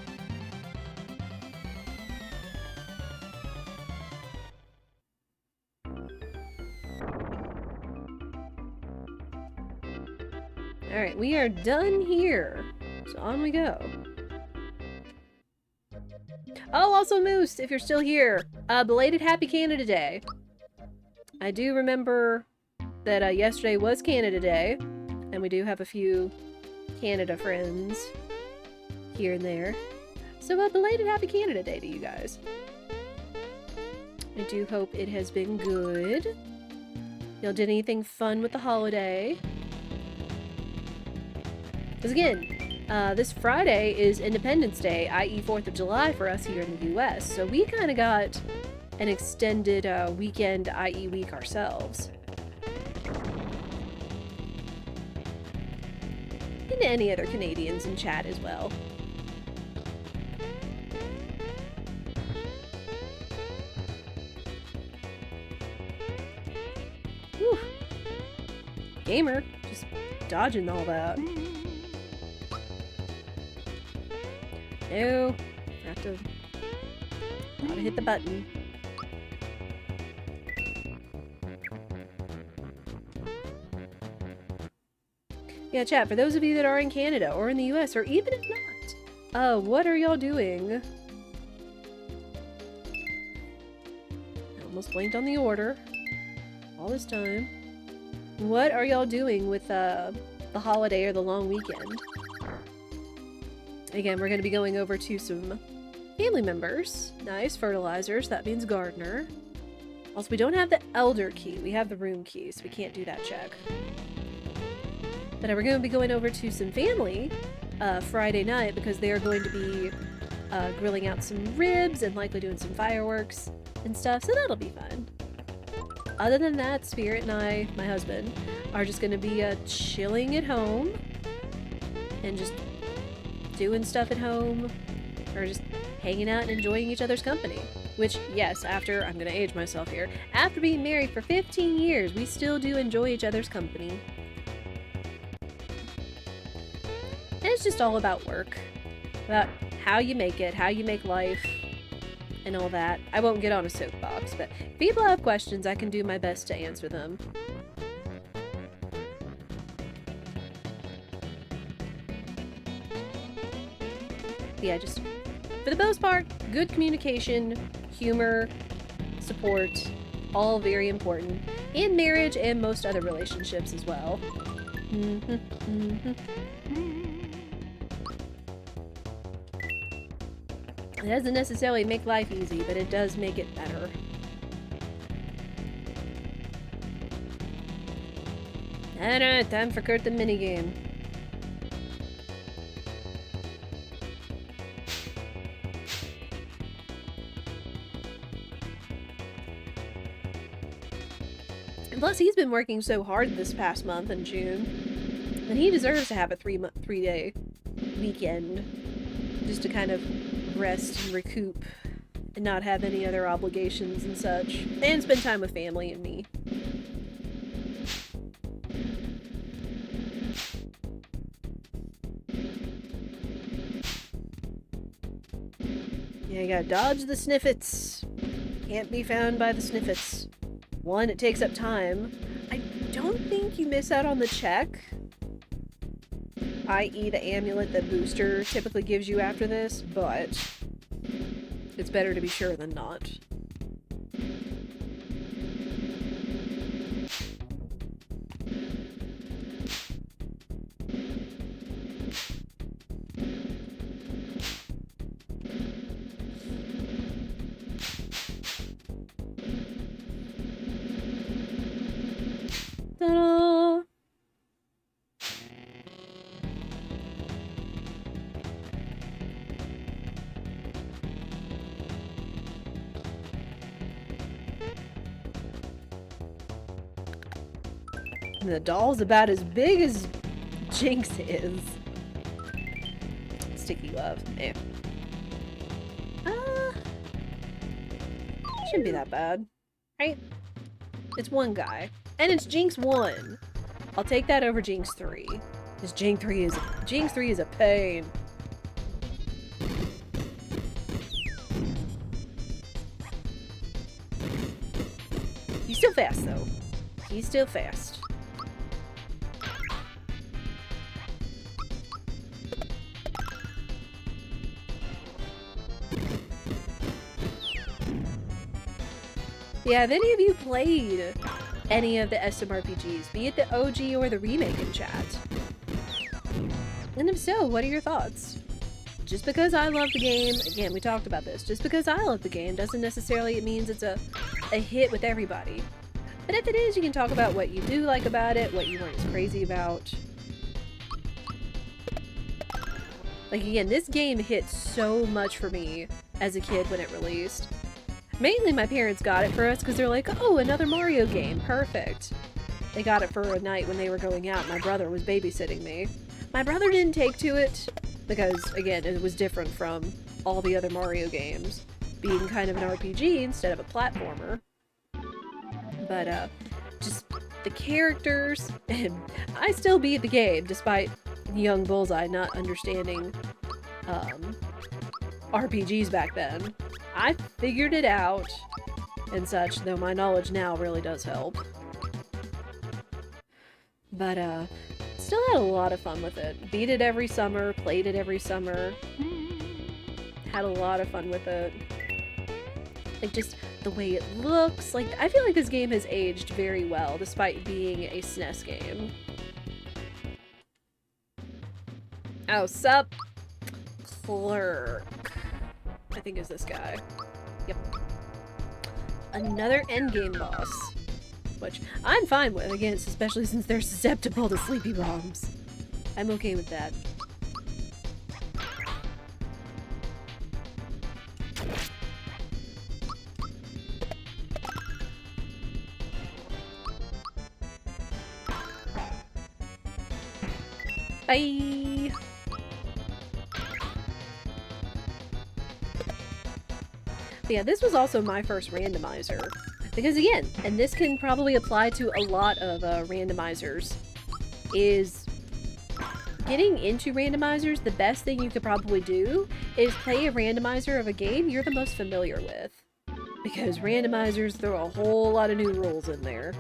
A: Alright, we are done here. So on we go. Oh, also Moose, if you're still here. Belated Happy Canada Day. I do remember that yesterday was Canada Day. And we do have a few Canada friends here and there. So belated Happy Canada Day to you guys. I do hope it has been good. Y'all did anything fun with the holiday? Because again, this Friday is Independence Day, i.e. 4th of July for us here in the US. So we kind of got an extended weekend, i.e. week ourselves. And any other Canadians in chat as well. Whew. Gamer, just dodging all that. No, gotta hit the button. Yeah, chat, for those of you that are in Canada or in the US, or even if not, what are y'all doing? I almost blanked on the order. All this time. What are y'all doing with, the holiday or the long weekend? Again, we're going to be going over to some family members. Nice, fertilizers, that means gardener. Also, we don't have the elder key, we have the room key, so we can't do that check. But we're going to be going over to some family Friday night because they are going to be grilling out some ribs and likely doing some fireworks and stuff, so that'll be fun. Other than that, Spirit and I, my husband, are just going to be chilling at home and just doing stuff at home or just hanging out and enjoying each other's company. Which, yes, after, I'm going to age myself here, after being married for 15 years, we still do enjoy each other's company. And it's just all about work. About how you make it, how you make life, and all that. I won't get on a soapbox, but if people have questions, I can do my best to answer them. Yeah, just, for the most part, good communication, humor, support, all very important. In marriage and most other relationships as well. It doesn't necessarily make life easy, but it does make it better. Alright, time for Kurt the minigame. And plus, he's been working so hard this past month in June, and he deserves to have a 3-day weekend just to kind of rest and recoup and not have any other obligations and such, and spend time with family and me. Yeah, you gotta dodge the sniffets. Can't be found by the sniffets. One, it takes up time. I don't think you miss out on the check, i.e. the amulet that Booster typically gives you after this, but it's better to be sure than not. Ta-da! The doll's about as big as Jinx is. Sticky love. Eh. Shouldn't be that bad. Right? It's one guy. And it's Jinx 1. I'll take that over Jinx 3. Because Jinx 3 is a pain. He's still fast though. He's still fast. Yeah, have any of you played any of the SMRPGs, be it the OG or the remake in chat? And if so, what are your thoughts? Just because I love the game, again, we talked about this, just because I love the game doesn't necessarily mean it's a hit with everybody. But if it is, you can talk about what you do like about it, what you weren't as crazy about. Like, again, this game hit so much for me as a kid when it released. Mainly my parents got it for us because they're like, oh, another Mario game, perfect. They got it for a night when they were going out. My brother was babysitting me. My brother didn't take to it because, again, it was different from all the other Mario games, being kind of an RPG instead of a platformer. But, just the characters, and I still beat the game despite young Bullseye not understanding RPGs back then. I figured it out and such, though my knowledge now really does help. But, still had a lot of fun with it. Beat it every summer, played it every summer. Had a lot of fun with it. Like, just the way it looks. Like, I feel like this game has aged very well, despite being a SNES game. Oh, sup? Clerk. I think is this guy. Yep. Another endgame boss. Which I'm fine with, again, especially since they're susceptible to sleepy bombs. I'm okay with that. Bye! But yeah, this was also my first randomizer. Because again, and this can probably apply to a lot of randomizers, is getting into randomizers, the best thing you could probably do is play a randomizer of a game you're the most familiar with. Because randomizers throw a whole lot of new rules in there.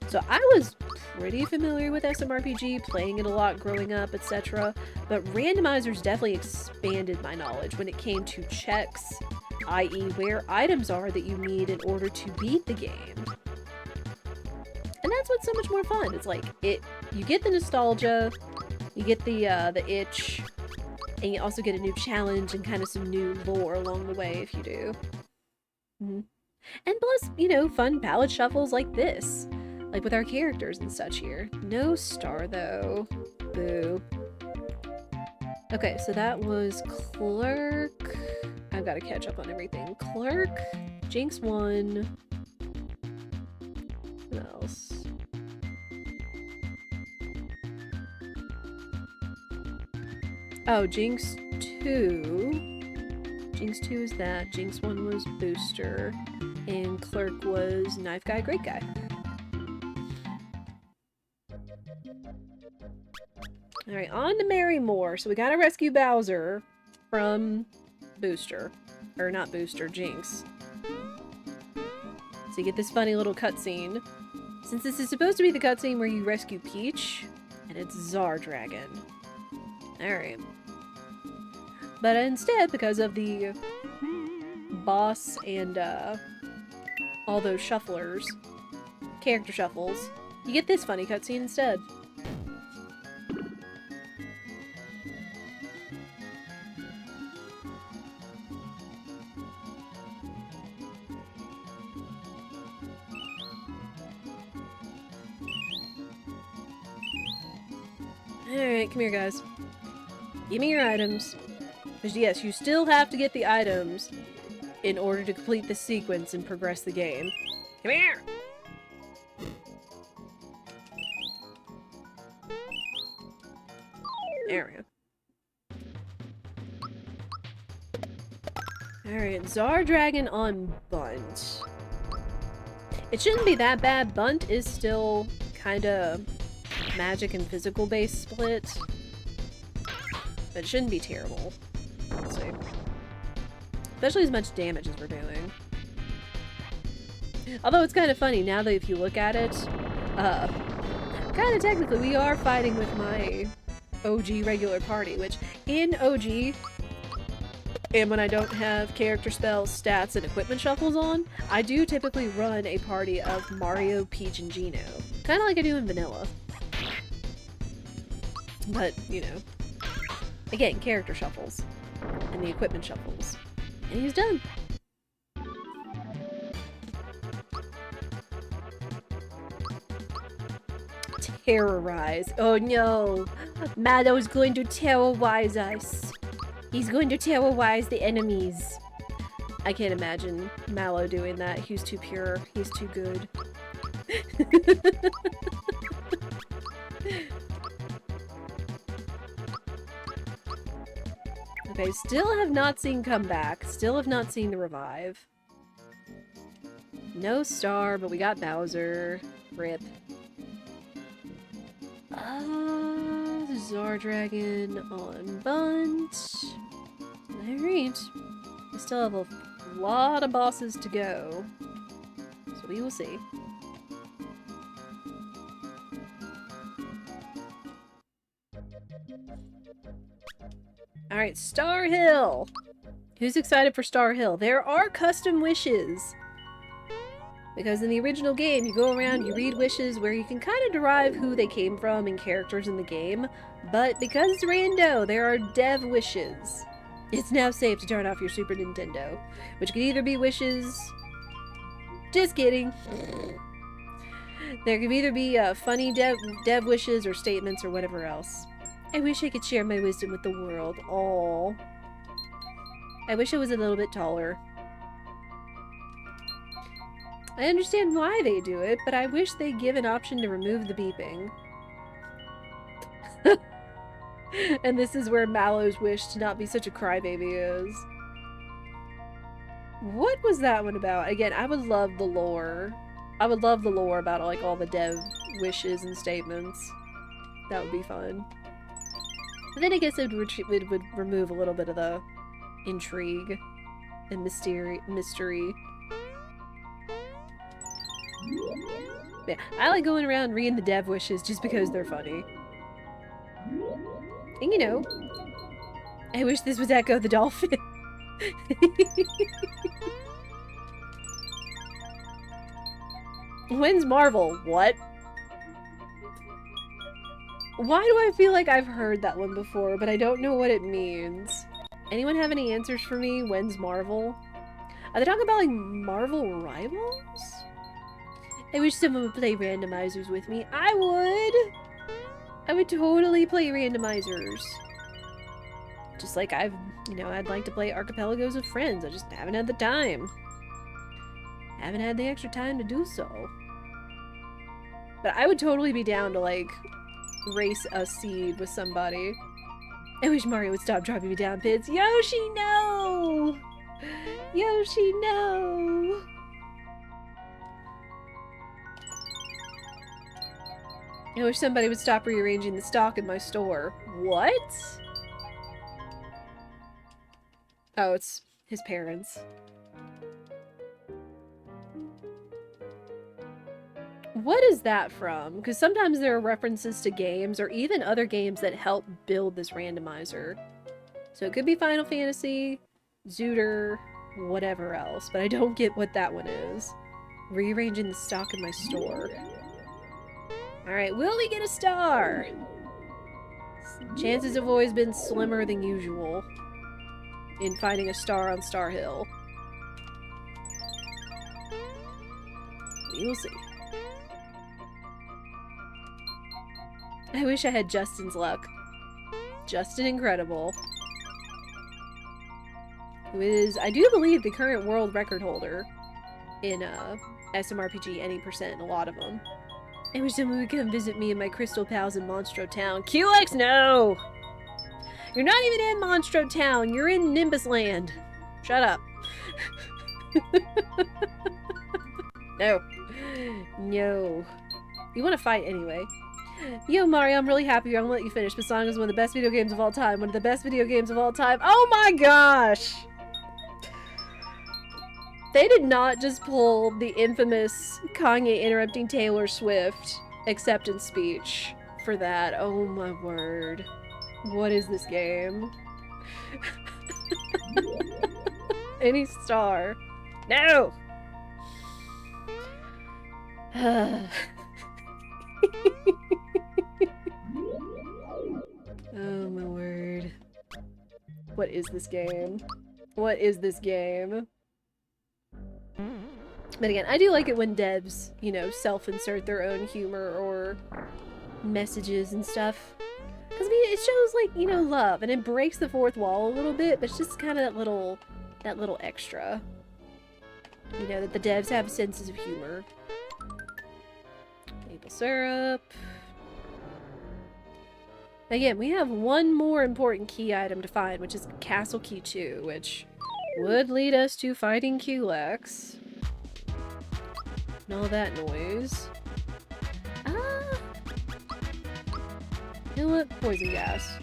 A: So I was pretty familiar with SMRPG, playing it a lot growing up, etc. But randomizers definitely expanded my knowledge when it came to checks, i.e. where items are that you need in order to beat the game. And that's what's so much more fun. It's like, you get the nostalgia, you get the itch, and you also get a new challenge and kind of some new lore along the way if you do. And plus, you know, fun palette shuffles like this. Like with our characters and such here. No star though. Boo. Okay, so that was Clerk. I've got to catch up on everything. Clerk, Jinx 1. What else? Oh, Jinx 2. Jinx 2 is that. Jinx 1 was Booster. And Clerk was Knife Guy, Great Guy. Alright, on to Marymore. So we gotta rescue Bowser from Booster. Or not Booster, Jinx. So you get this funny little cutscene. Since this is supposed to be the cutscene where you rescue Peach, and it's Czar Dragon. Alright. But instead, because of the boss and all those shufflers, character shuffles, you get this funny cutscene instead. Alright, come here, guys. Give me your items. Because yes, you still have to get the items in order to complete the sequence and progress the game. Come here! There we go. Alright, Czar Dragon on Bunt. It shouldn't be that bad. Bunt is still kinda magic and physical based split. But it shouldn't be terrible. Let's see. Especially as much damage as we're doing. Although it's kind of funny, now that if you look at it, kind of technically we are fighting with my OG regular party, which in OG, And when I don't have character spells, stats, and equipment shuffles on, I do typically run a party of Mario, Peach, and Gino. Kind of like I do in vanilla. But, you know. Again, character shuffles. And the equipment shuffles. And he's done. Terrorize. Oh no! Mallow's going to terrorize us. He's going to terrorize the enemies. I can't imagine Mallow doing that. He's too pure. He's too good. Okay, still have not seen comeback. Still have not seen the revive. No star, but we got Bowser. Rip. Zardragon on Bunt. Alright. We still have a lot of bosses to go. So we will see. Alright, Star Hill! Who's excited for Star Hill? There are custom wishes! Because in the original game, you go around, you read wishes where you can kind of derive who they came from and characters in the game. But because it's rando, there are dev wishes. It's now safe to turn off your Super Nintendo. Which could either be wishes... Just kidding. There could either be funny dev wishes or statements or whatever else. I wish I could share my wisdom with the world. Aww. I wish I was a little bit taller. I understand why they do it, but I wish they'd give an option to remove the beeping. And this is where Mallow's wish to not be such a crybaby is. What was that one about? Again, I would love the lore. I would love the lore about like all the dev wishes and statements. That would be fun. But then I guess it would remove a little bit of the intrigue and mystery. Yeah, I like going around reading the dev wishes just because they're funny. And you know, I wish this was Echo the Dolphin. When's Marvel? What? Why do I feel like I've heard that one before, but I don't know what it means? Anyone have any answers for me? When's Marvel? Are they talking about like Marvel Rivals? I wish someone would play randomizers with me. I would! I would totally play randomizers. Just like I'd like to play archipelagos with friends. I just haven't had the time. Haven't had the extra time to do so. But I would totally be down to, like, race a seed with somebody. I wish Mario would stop dropping me down pits. Yoshi, no! Yoshi, no! I wish somebody would stop rearranging the stock in my store. What? Oh, it's his parents. What is that from? Because sometimes there are references to games or even other games that help build this randomizer. So it could be Final Fantasy, Zooter, whatever else, but I don't get what that one is. Rearranging the stock in my store. Alright, will we get a star? Chances have always been slimmer than usual in finding a star on Star Hill. We will see. I wish I had Justin's luck. Justin Incredible. Who is, I do believe, the current world record holder in SMRPG any percent, a lot of them. I wish someone would come visit me and my crystal pals in Monstro Town. QX, no! You're not even in Monstro Town. You're in Nimbus Land. Shut up. No. No. You want to fight anyway. Yo, Mario, I'm really happy. I'm gonna let you finish. But Sonic is one of the best video games of all time. One of the best video games of all time. Oh my gosh! They did not just pull the infamous Kanye interrupting Taylor Swift acceptance speech for that. Oh my word. What is this game? Any star. No! Oh my word. What is this game? What is this game? But again, I do like it when devs, you know, self-insert their own humor or messages and stuff. Because, I mean, it shows, like, you know, love, and it breaks the fourth wall a little bit, but it's just kind of that little extra. You know, that the devs have senses of humor. Maple syrup. Again, we have one more important key item to find, which is Castle Key 2, which would lead us to fighting Culex. And all that noise. Ah! You know what? Poison gas.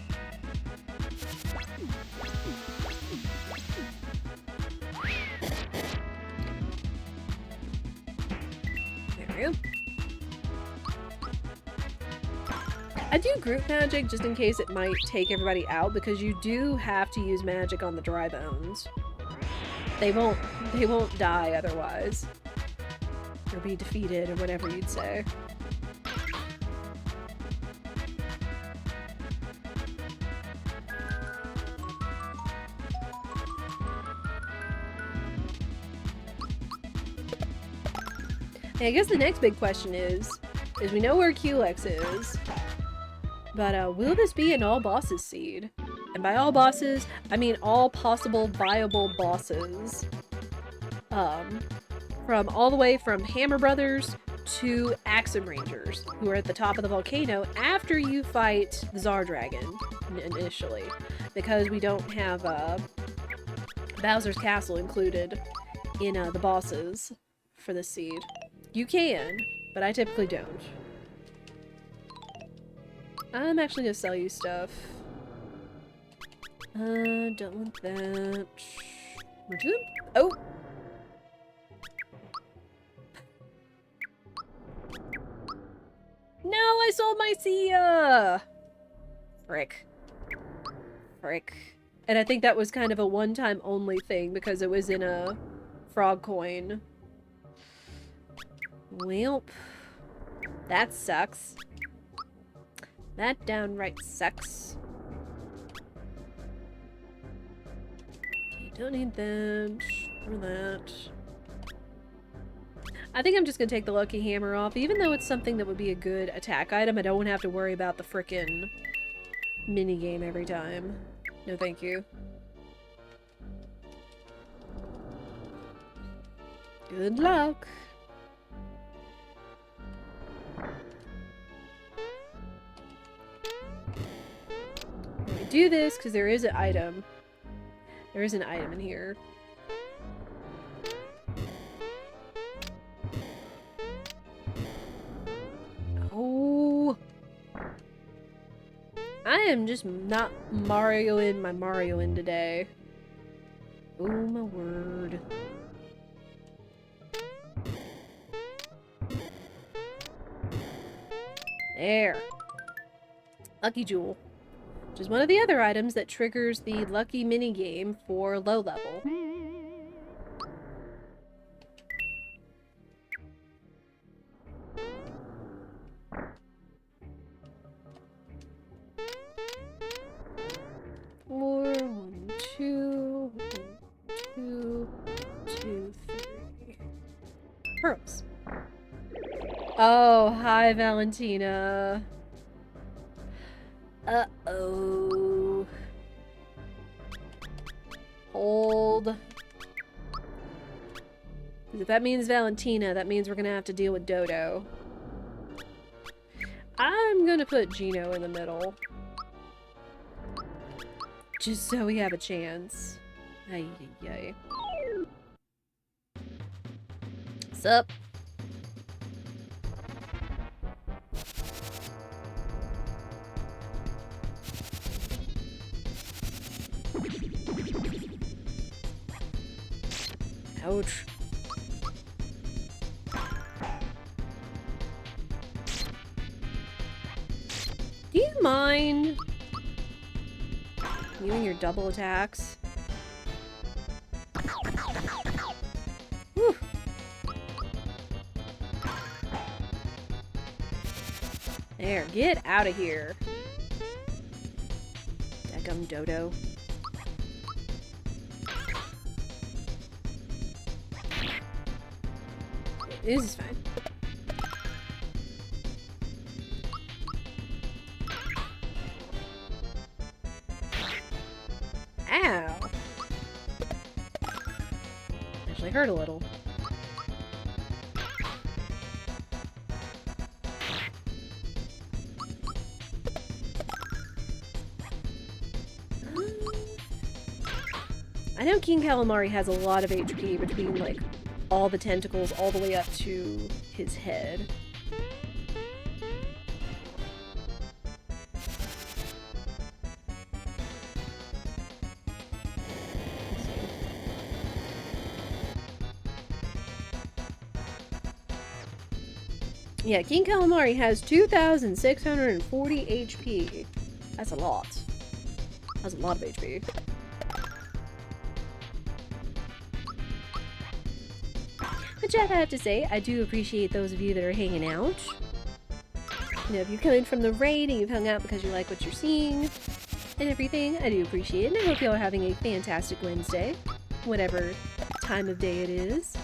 A: There we go. I do group magic just in case it might take everybody out, because you do have to use magic on the dry bones. They won't die otherwise. Or be defeated, or whatever you'd say. And I guess the next big question is we know where Culex is, but will this be an all bosses seed? And by all bosses, I mean all possible viable bosses. From all the way from Hammer Brothers to Axum Rangers, who are at the top of the volcano after you fight the Tsar Dragon initially, because we don't have Bowser's Castle included in the bosses for this seed. You can, but I typically don't. I'm actually gonna sell you stuff. Don't want that. We're doing. Oh! No, I sold my Sia! Frick. Frick. And I think that was kind of a one-time only thing because it was in a frog coin. Welp. That sucks. That downright sucks. Okay, don't need that. Or that. I think I'm just gonna take the Lucky Hammer off, even though it's something that would be a good attack item. I don't have to worry about the frickin' minigame every time. No thank you. Good luck. We do this because there is an item. There is an item in here. Oh. I am just not Marioing my Marioing today. Oh my word. There. Lucky Jewel. Which is one of the other items that triggers the lucky minigame for low level. One, two, 3. Pearls. Oh, hi, Valentina. Uh-oh. Hold. 'Cause if that means Valentina, that means we're gonna have to deal with Dodo. I'm gonna put Gino in the middle. Just so we have a chance. Ay, ay, ay. Sup? Ouch. Do you mind? You and your double attacks. There, get out of here. Daggum dodo. This is fine. Ow! Actually hurt a little. I know King Calamari has a lot of HP between, like, all the tentacles all the way up to his head. Yeah, King Calamari has 2,640 HP. That's a lot. That's a lot of HP. But Jeff, I have to say, I do appreciate those of you that are hanging out. You know, if you've come in from the raid and you've hung out because you like what you're seeing and everything, I do appreciate it. And I hope you all are having a fantastic Wednesday, whatever time of day it is.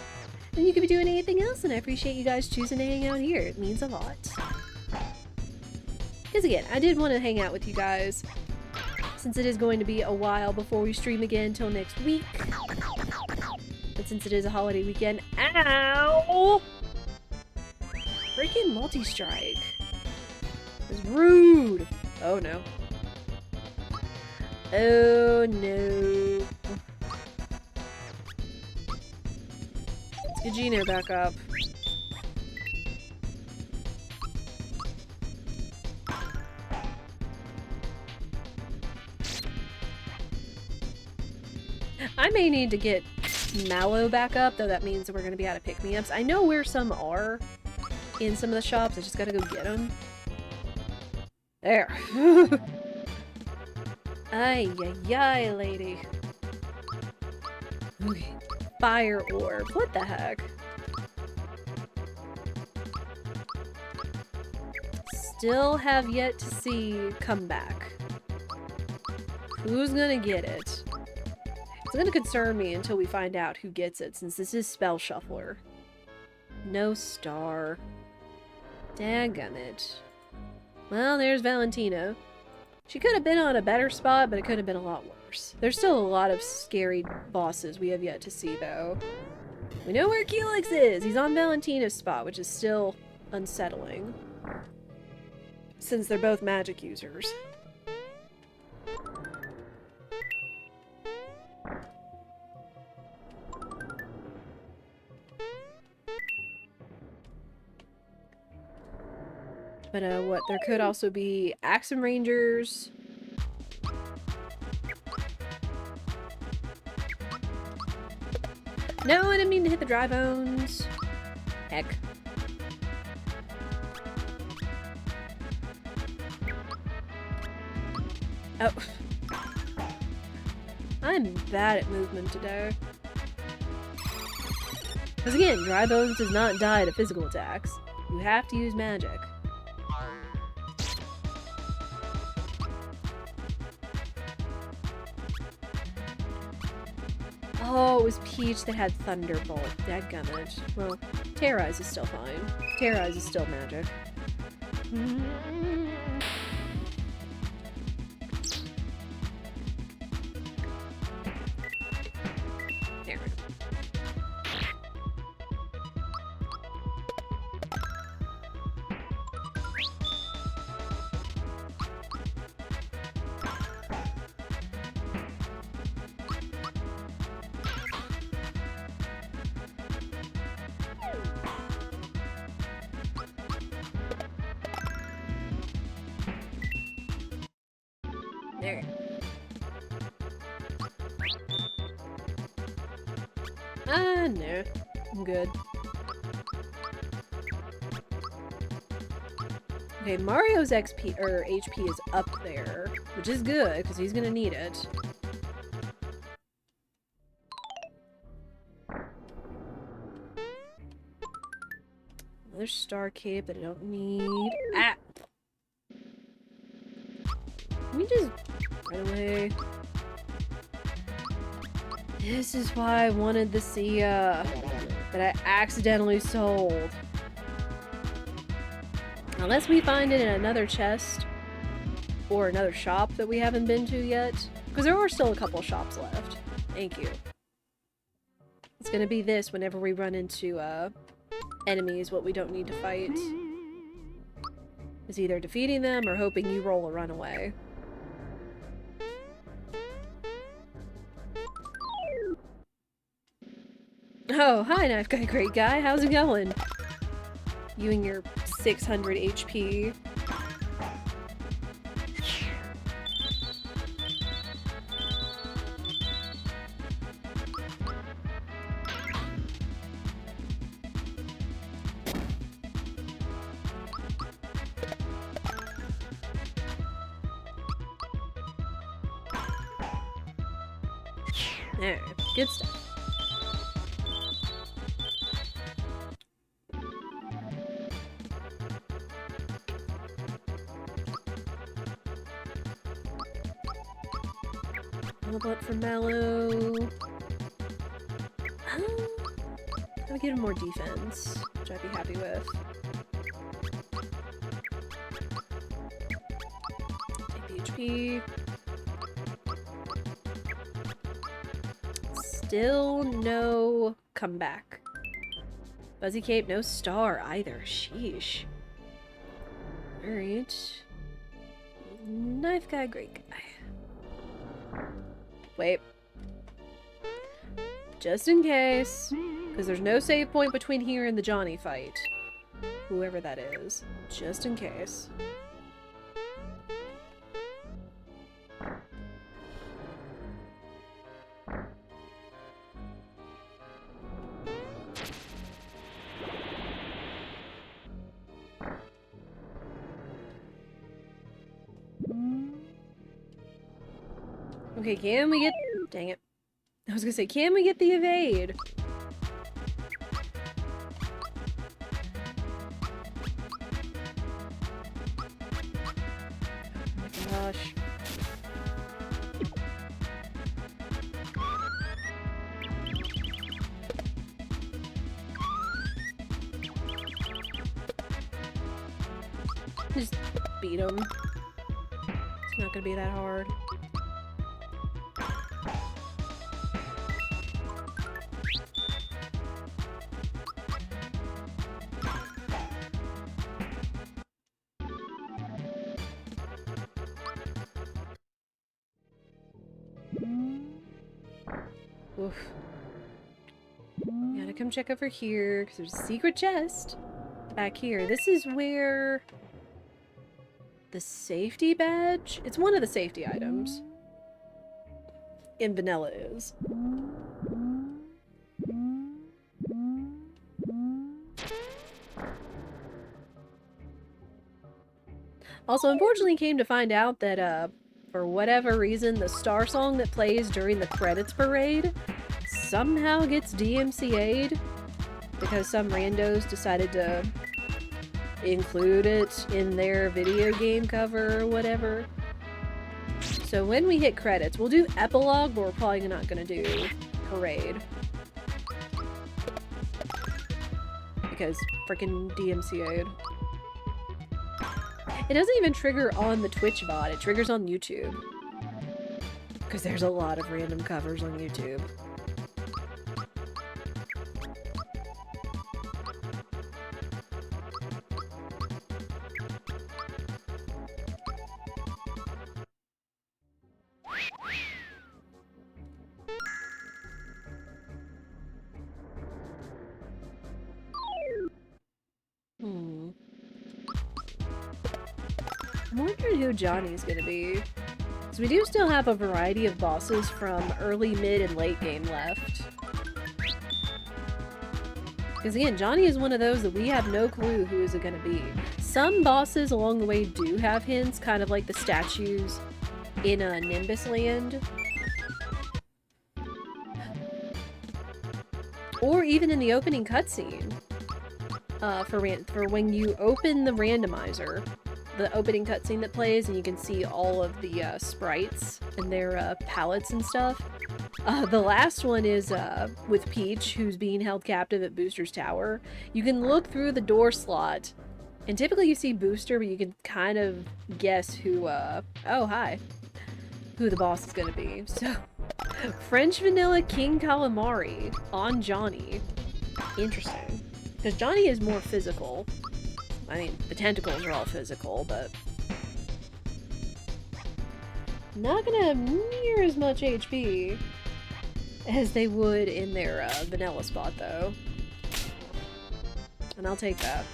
A: And you could be doing anything else, and I appreciate you guys choosing to hang out here. It means a lot. Because again, I did want to hang out with you guys, since it is going to be a while before we stream again until next week. But since it is a holiday weekend, ow! Freaking multi-strike. It's rude. Oh no. Oh no. Let's get Gino back up. I may need to get Mallow back up, though that means that we're going to be out of pick-me-ups. I know where some are in some of the shops. I just gotta go get them. There. Ay, ay, ay, lady. Okay. Fire orb. What the heck? Still have yet to see comeback. Who's gonna get it? It's gonna concern me until we find out who gets it, since this is Spell Shuffler. No star. Dadgummit. Well, there's Valentina. She could have been on a better spot, but it could have been a lot worse. There's still a lot of scary bosses we have yet to see, though. We know where Keelix is! He's on Valentina's spot, which is still unsettling. Since they're both magic users. But, what, there could also be Axum Rangers. No, I didn't mean to hit the dry bones. Heck. Oh. I'm bad at movement today. Because again, dry bones does not die to physical attacks. You have to use magic. Oh, it was Peach that had Thunderbolt. Dadgummit. Well, Terrorize is still fine. Terrorize is still magic. There. There. No. I'm good. Okay, Mario's XP, or HP is up there, which is good, because he's gonna need it. Another Star Cape that I don't need. Ah! Can we just run away? This is why I wanted the Sia that I accidentally sold. Unless we find it in another chest or another shop that we haven't been to yet. Because there are still a couple shops left. Thank you. It's gonna be this whenever we run into enemies what we don't need to fight. Is either defeating them or hoping you roll a runaway. Oh, hi Knife Guy, great guy. How's it going? You and your 600 HP. There, good stuff. Level up for Mallow. I would give him more defense, which I'd be happy with. Take the HP. Still no comeback. Fuzzy Cape, no star either. Sheesh. Alright. Knife Guy, great guy. Wait. Just in case. Because there's no save point between here and the Johnny fight. Whoever that is. Just in case. Okay, can we get... Dang it. I was gonna say, can we get the evade? Oh my gosh. Just beat him. It's not gonna be that hard. Oof. Gotta come check over here, because there's a secret chest back here. This is where the safety badge? It's one of the safety items in vanilla is. Also, unfortunately came to find out that, for whatever reason, the star song that plays during the credits parade somehow gets DMCA'd because some randos decided to include it in their video game cover or whatever. So when we hit credits, we'll do epilogue, but we're probably not gonna do parade. Because freaking DMCA'd. It doesn't even trigger on the Twitch bot, it triggers on YouTube. Because there's a lot of random covers on YouTube. I'm wondering who Johnny's gonna be. So we do still have a variety of bosses from early, mid, and late game left. Because again, Johnny is one of those that we have no clue who is it gonna be. Some bosses along the way do have hints, kind of like the statues in Nimbus Land. Or even in the opening cutscene. For when you open the randomizer, the opening cutscene that plays, and you can see all of the sprites and their palettes and stuff. The last one is with Peach, who's being held captive at Booster's tower. You can look through the door slot, and typically you see Booster, but you can kind of guess who, oh, hi, who the boss is gonna be. So, French Vanilla King Calamari on Johnny. Interesting. Because Johnny is more physical. I mean, the tentacles are all physical, but not gonna have near as much HP as they would in their vanilla spot, though. And I'll take that.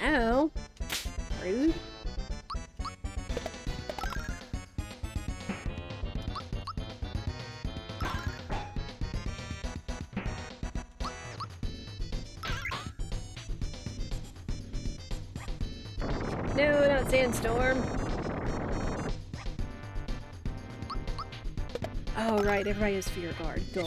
A: Ow. Rude. No, not Sandstorm. Oh, right, everybody has Fear Guard. Duh.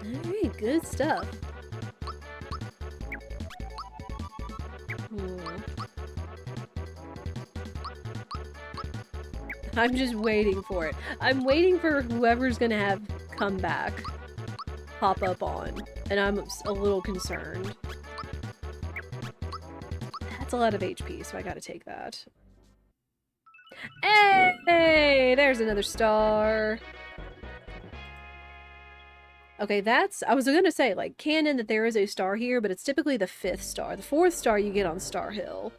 A: Alright, good stuff. I'm just waiting for it. I'm waiting for whoever's gonna have comeback pop up on, and I'm a little concerned. That's a lot of HP, so I gotta take that. Hey! There's another star! Okay, that's... I was gonna say, like, canon that there is a star here, but it's typically the 5th star. The 4th star you get on Star Hill.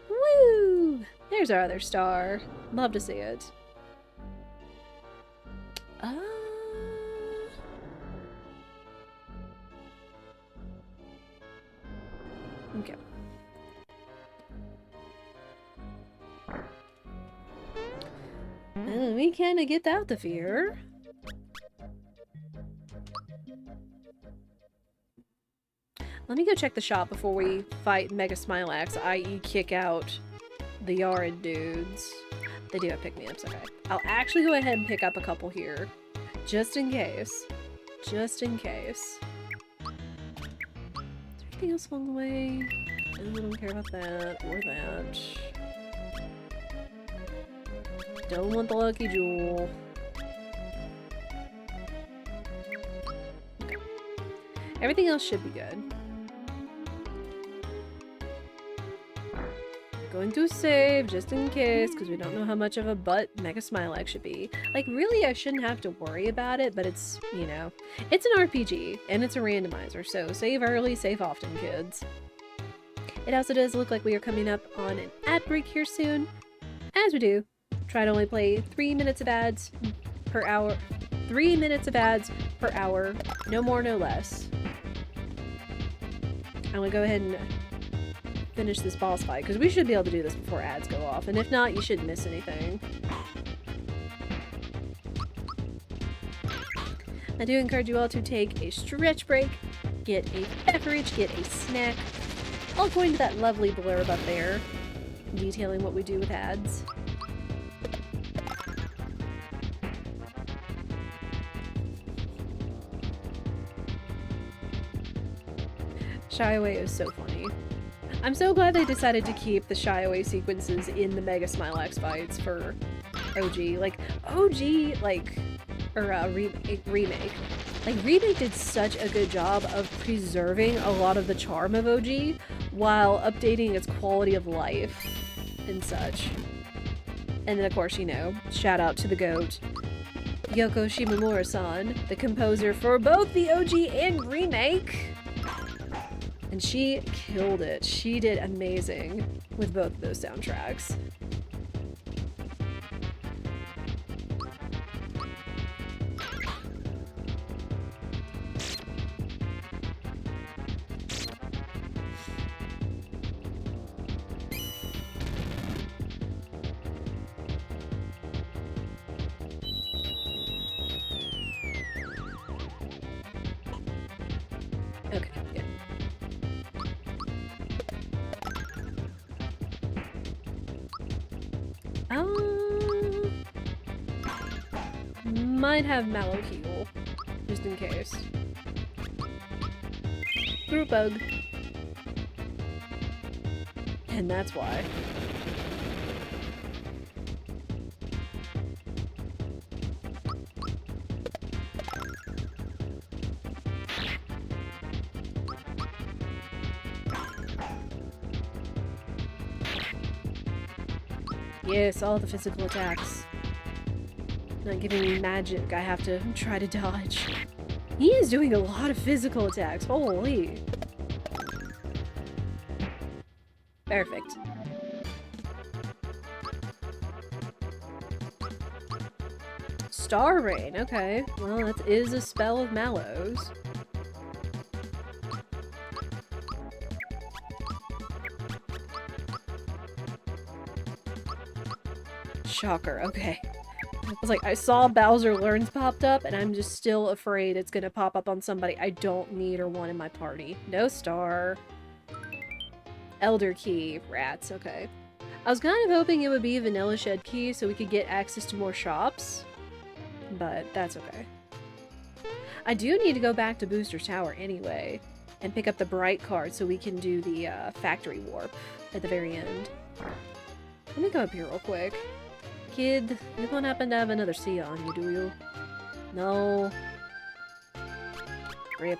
A: Woo! There's our other star. Love to see it. Okay. Well, we can get out the fear. Let me go check the shop before we fight Mega Smilax, i.e. kick out the Yarin dudes. They do have pick-me-ups, okay. I'll actually go ahead and pick up a couple here. Just in case. Just in case. Is there anything else along the way? I don't care about that or that. Don't want the Lucky Jewel. Okay. Everything else should be good. Going to save just in case, because we don't know how much of a butt Mega Smilax should be. Like, really, I shouldn't have to worry about it, but it's, you know, it's an RPG, and it's a randomizer, so save early, save often, kids. It also does look like we are coming up on an ad break here soon. As we do, try to only play 3 minutes of ads per hour. 3 minutes of ads per hour. No more, no less. I'm gonna go ahead and finish this boss fight, because we should be able to do this before ads go off, and if not, you shouldn't miss anything. I do encourage you all to take a stretch break, get a beverage, get a snack, all according to that lovely blurb up there, detailing what we do with ads. Shy Away is so funny. I'm so glad they decided to keep the Shy Away sequences in the Mega Smilax fights for OG. Like, OG, like, or Remake. Like, Remake did such a good job of preserving a lot of the charm of OG while updating its quality of life and such. And then, of course, you know, shout out to the GOAT, Yoko Shimomura-san, the composer for both the OG and Remake. And she killed it. She did amazing with both of those soundtracks. Might have Mallow Heal, just in case. Group bug. And that's why. Yes, all the physical attacks. Not giving me magic, I have to try to dodge. He is doing a lot of physical attacks, holy. Perfect. Star Rain, okay. Well, that is a spell of Mallow's. Shocker, okay. I was like, I saw Bowser Learns popped up, and I'm just still afraid it's gonna pop up on somebody I don't need or want in my party. No star. Elder Key. Rats, okay. I was kind of hoping it would be Vanilla Shed Key so we could get access to more shops, but that's okay. I do need to go back to Booster's Tower anyway, and pick up the Bright card so we can do the Factory Warp at the very end. Let me go up here real quick. Kid, you don't happen to have another C on you, do you? No. Rip.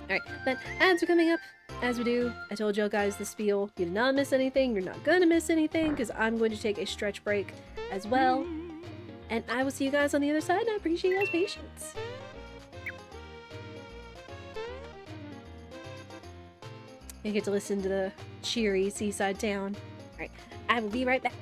A: Alright, but ads are coming up, as we do. I told you guys the spiel. You did not miss anything, you're not gonna miss anything, because I'm going to take a stretch break as well. And I will see you guys on the other side, and I appreciate you guys' patience. You get to listen to the cheery seaside town. Alright, I will be right back.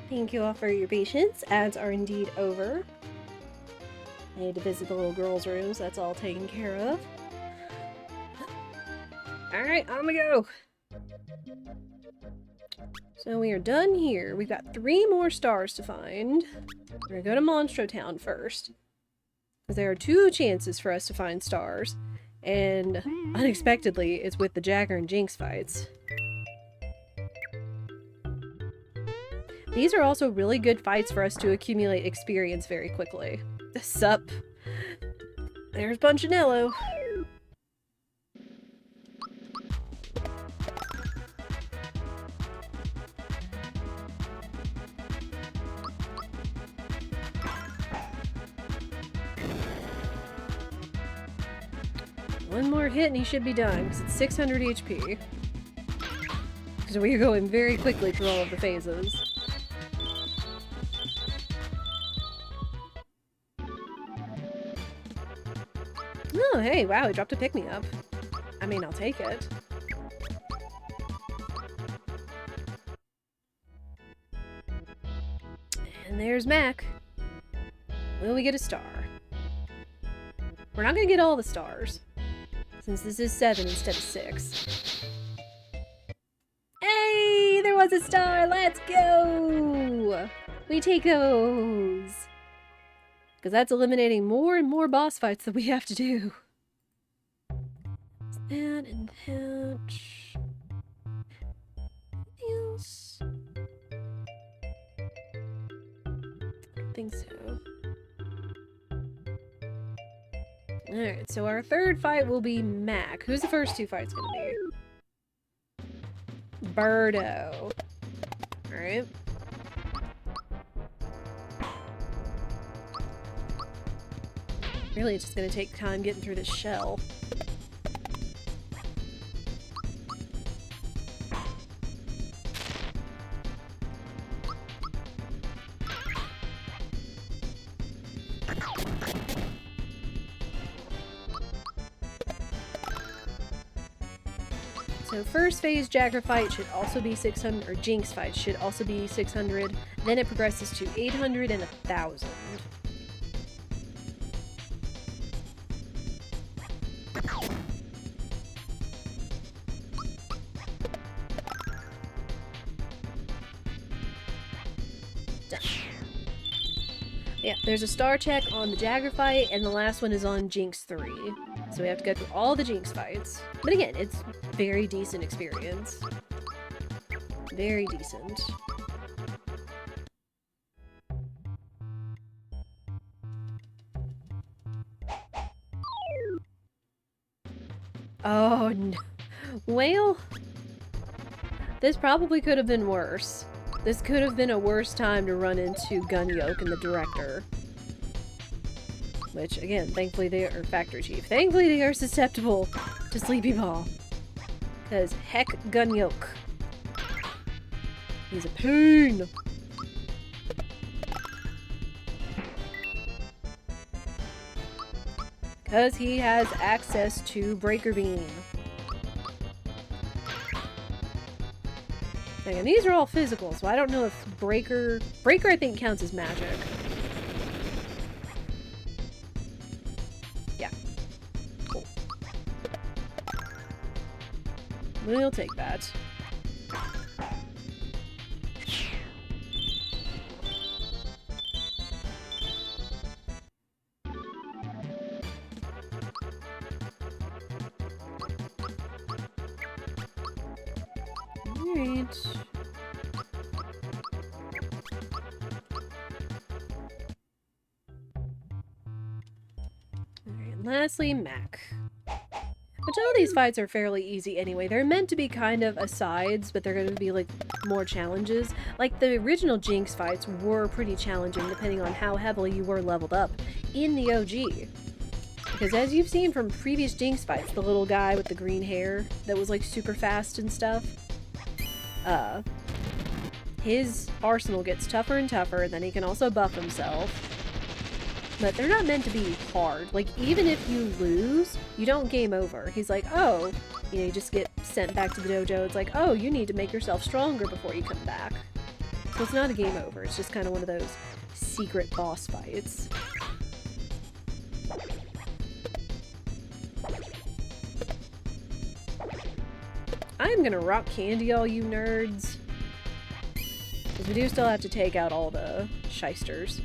A: Thank you all for your patience. Ads are indeed over. I need to visit the little girls' rooms. That's all taken care of. Alright, on we go! So we are done here. We've got 3 more stars to find. We're gonna go to Monstro Town first. Because there are 2 chances for us to find stars. And unexpectedly, it's with the Jagger and Jinx fights. These are also really good fights for us to accumulate experience very quickly. Sup? There's Punchinello. One more hit and he should be done, because it's 600 HP. So we're going very quickly through all of the phases. Oh, hey, wow, he dropped a pick-me-up. I mean, I'll take it. And there's Mac. Will we get a star? We're not gonna get all the stars, since this is 7 instead of 6. Hey, there was a star! Let's go! We take those! Because that's eliminating more and more boss fights that we have to do. That and that. Anything else? I don't think so. Alright, so our 3rd fight will be Mac. Who's the first 2 fights gonna be? Birdo. Alright. Really, it's just gonna take time getting through this shell. So first phase Jagger fight should also be 600, or Jinx fight should also be 600, then it progresses to 800 and 1000. Yeah, there's a star check on the Jagger fight, and the last one is on Jinx 3. So we have to go through all the Jinx fights. But again, it's very decent experience. Very decent. Oh no. Well, this probably could have been worse. This could have been a worse time to run into Gunyoke and the director. Which, again, thankfully they are Factory Chief. Thankfully they are susceptible to Sleepy Ball. Because heck, Gunyoke. He's a pain! Because he has access to Breaker Beam. And these are all physical, so I don't know if Breaker I think counts as magic. Yeah. Cool. We'll take that. Alright. Alright, lastly, Mac. Which all these fights are fairly easy anyway. They're meant to be kind of asides, but they're going to be, like, more challenges. Like, the original Jinx fights were pretty challenging depending on how heavily you were leveled up in the OG. Because as you've seen from previous Jinx fights, the little guy with the green hair that was, like, super fast and stuff, his arsenal gets tougher and tougher, and then he can also buff himself. But they're not meant to be hard. Like, even if you lose, you don't game over. He's like, oh, you know, you just get sent back to the dojo. It's like, oh, you need to make yourself stronger before you come back. So it's not a game over, it's just kind of one of those secret boss fights. I'm gonna rock candy, all you nerds. Because we do still have to take out all the shysters.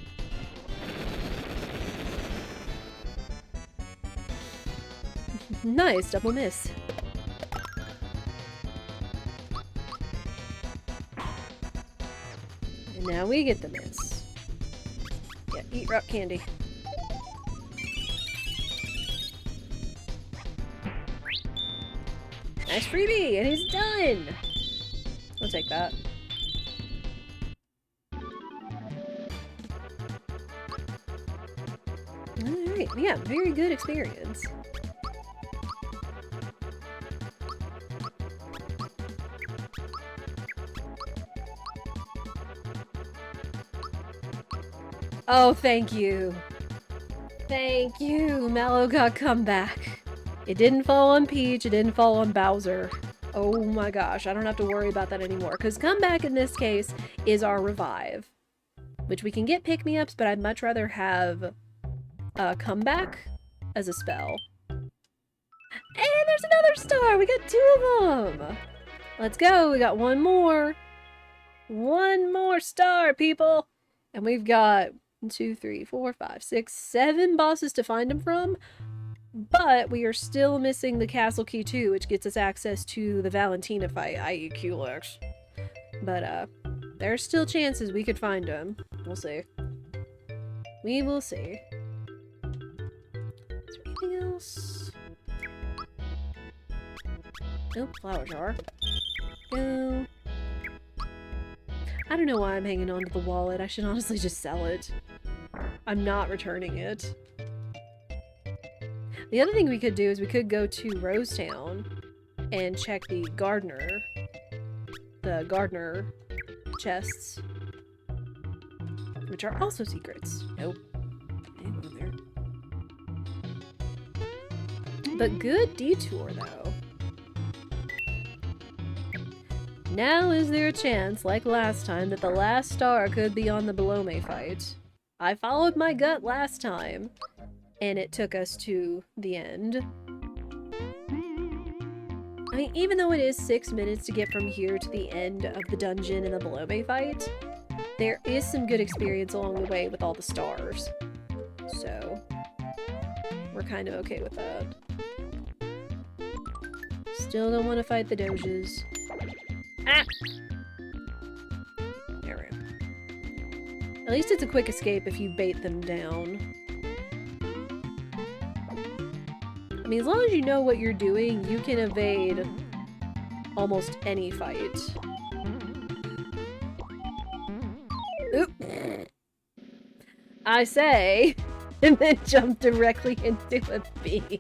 A: Nice, double miss. And now we get the miss. Yeah, eat rock candy. Nice freebie, and he's done! I'll take that. Alright, yeah, very good experience. Oh, thank you. Thank you, Mallow got comeback. It didn't fall on Peach, it didn't fall on Bowser. Oh my gosh, I don't have to worry about that anymore, because comeback in this case is our revive. Which we can get pick-me-ups, but I'd much rather have comeback as a spell. And there's another star! We got 2 of them! Let's go, we got one more. One more star, people! And we've got 1, 2, 3, 4, 5, 6, 7 bosses to find them from. But we are still missing the castle key too, which gets us access to the Valentina fight, i.e. Culex. But, there's still chances we could find him. We'll see. We will see. Is there anything else? Nope, flower jar. Go. I don't know why I'm hanging on to the wallet. I should honestly just sell it. I'm not returning it. The other thing we could do is we could go to Rosetown and check the gardener chests, which are also secrets. Nope. Ain't one there. But good detour, though. Now is there a chance, like last time, that the last star could be on the Belome fight? I followed my gut last time, and it took us to the end. I mean, even though it is 6 minutes to get from here to the end of the dungeon in the Belome fight, there is some good experience along the way with all the stars. So, we're kind of okay with that. Still don't want to fight the Doges. Ah! There we go. At least it's a quick escape if you bait them down. I mean, as long as you know what you're doing, you can evade almost any fight. Oop! I say, and then jump directly into a bee.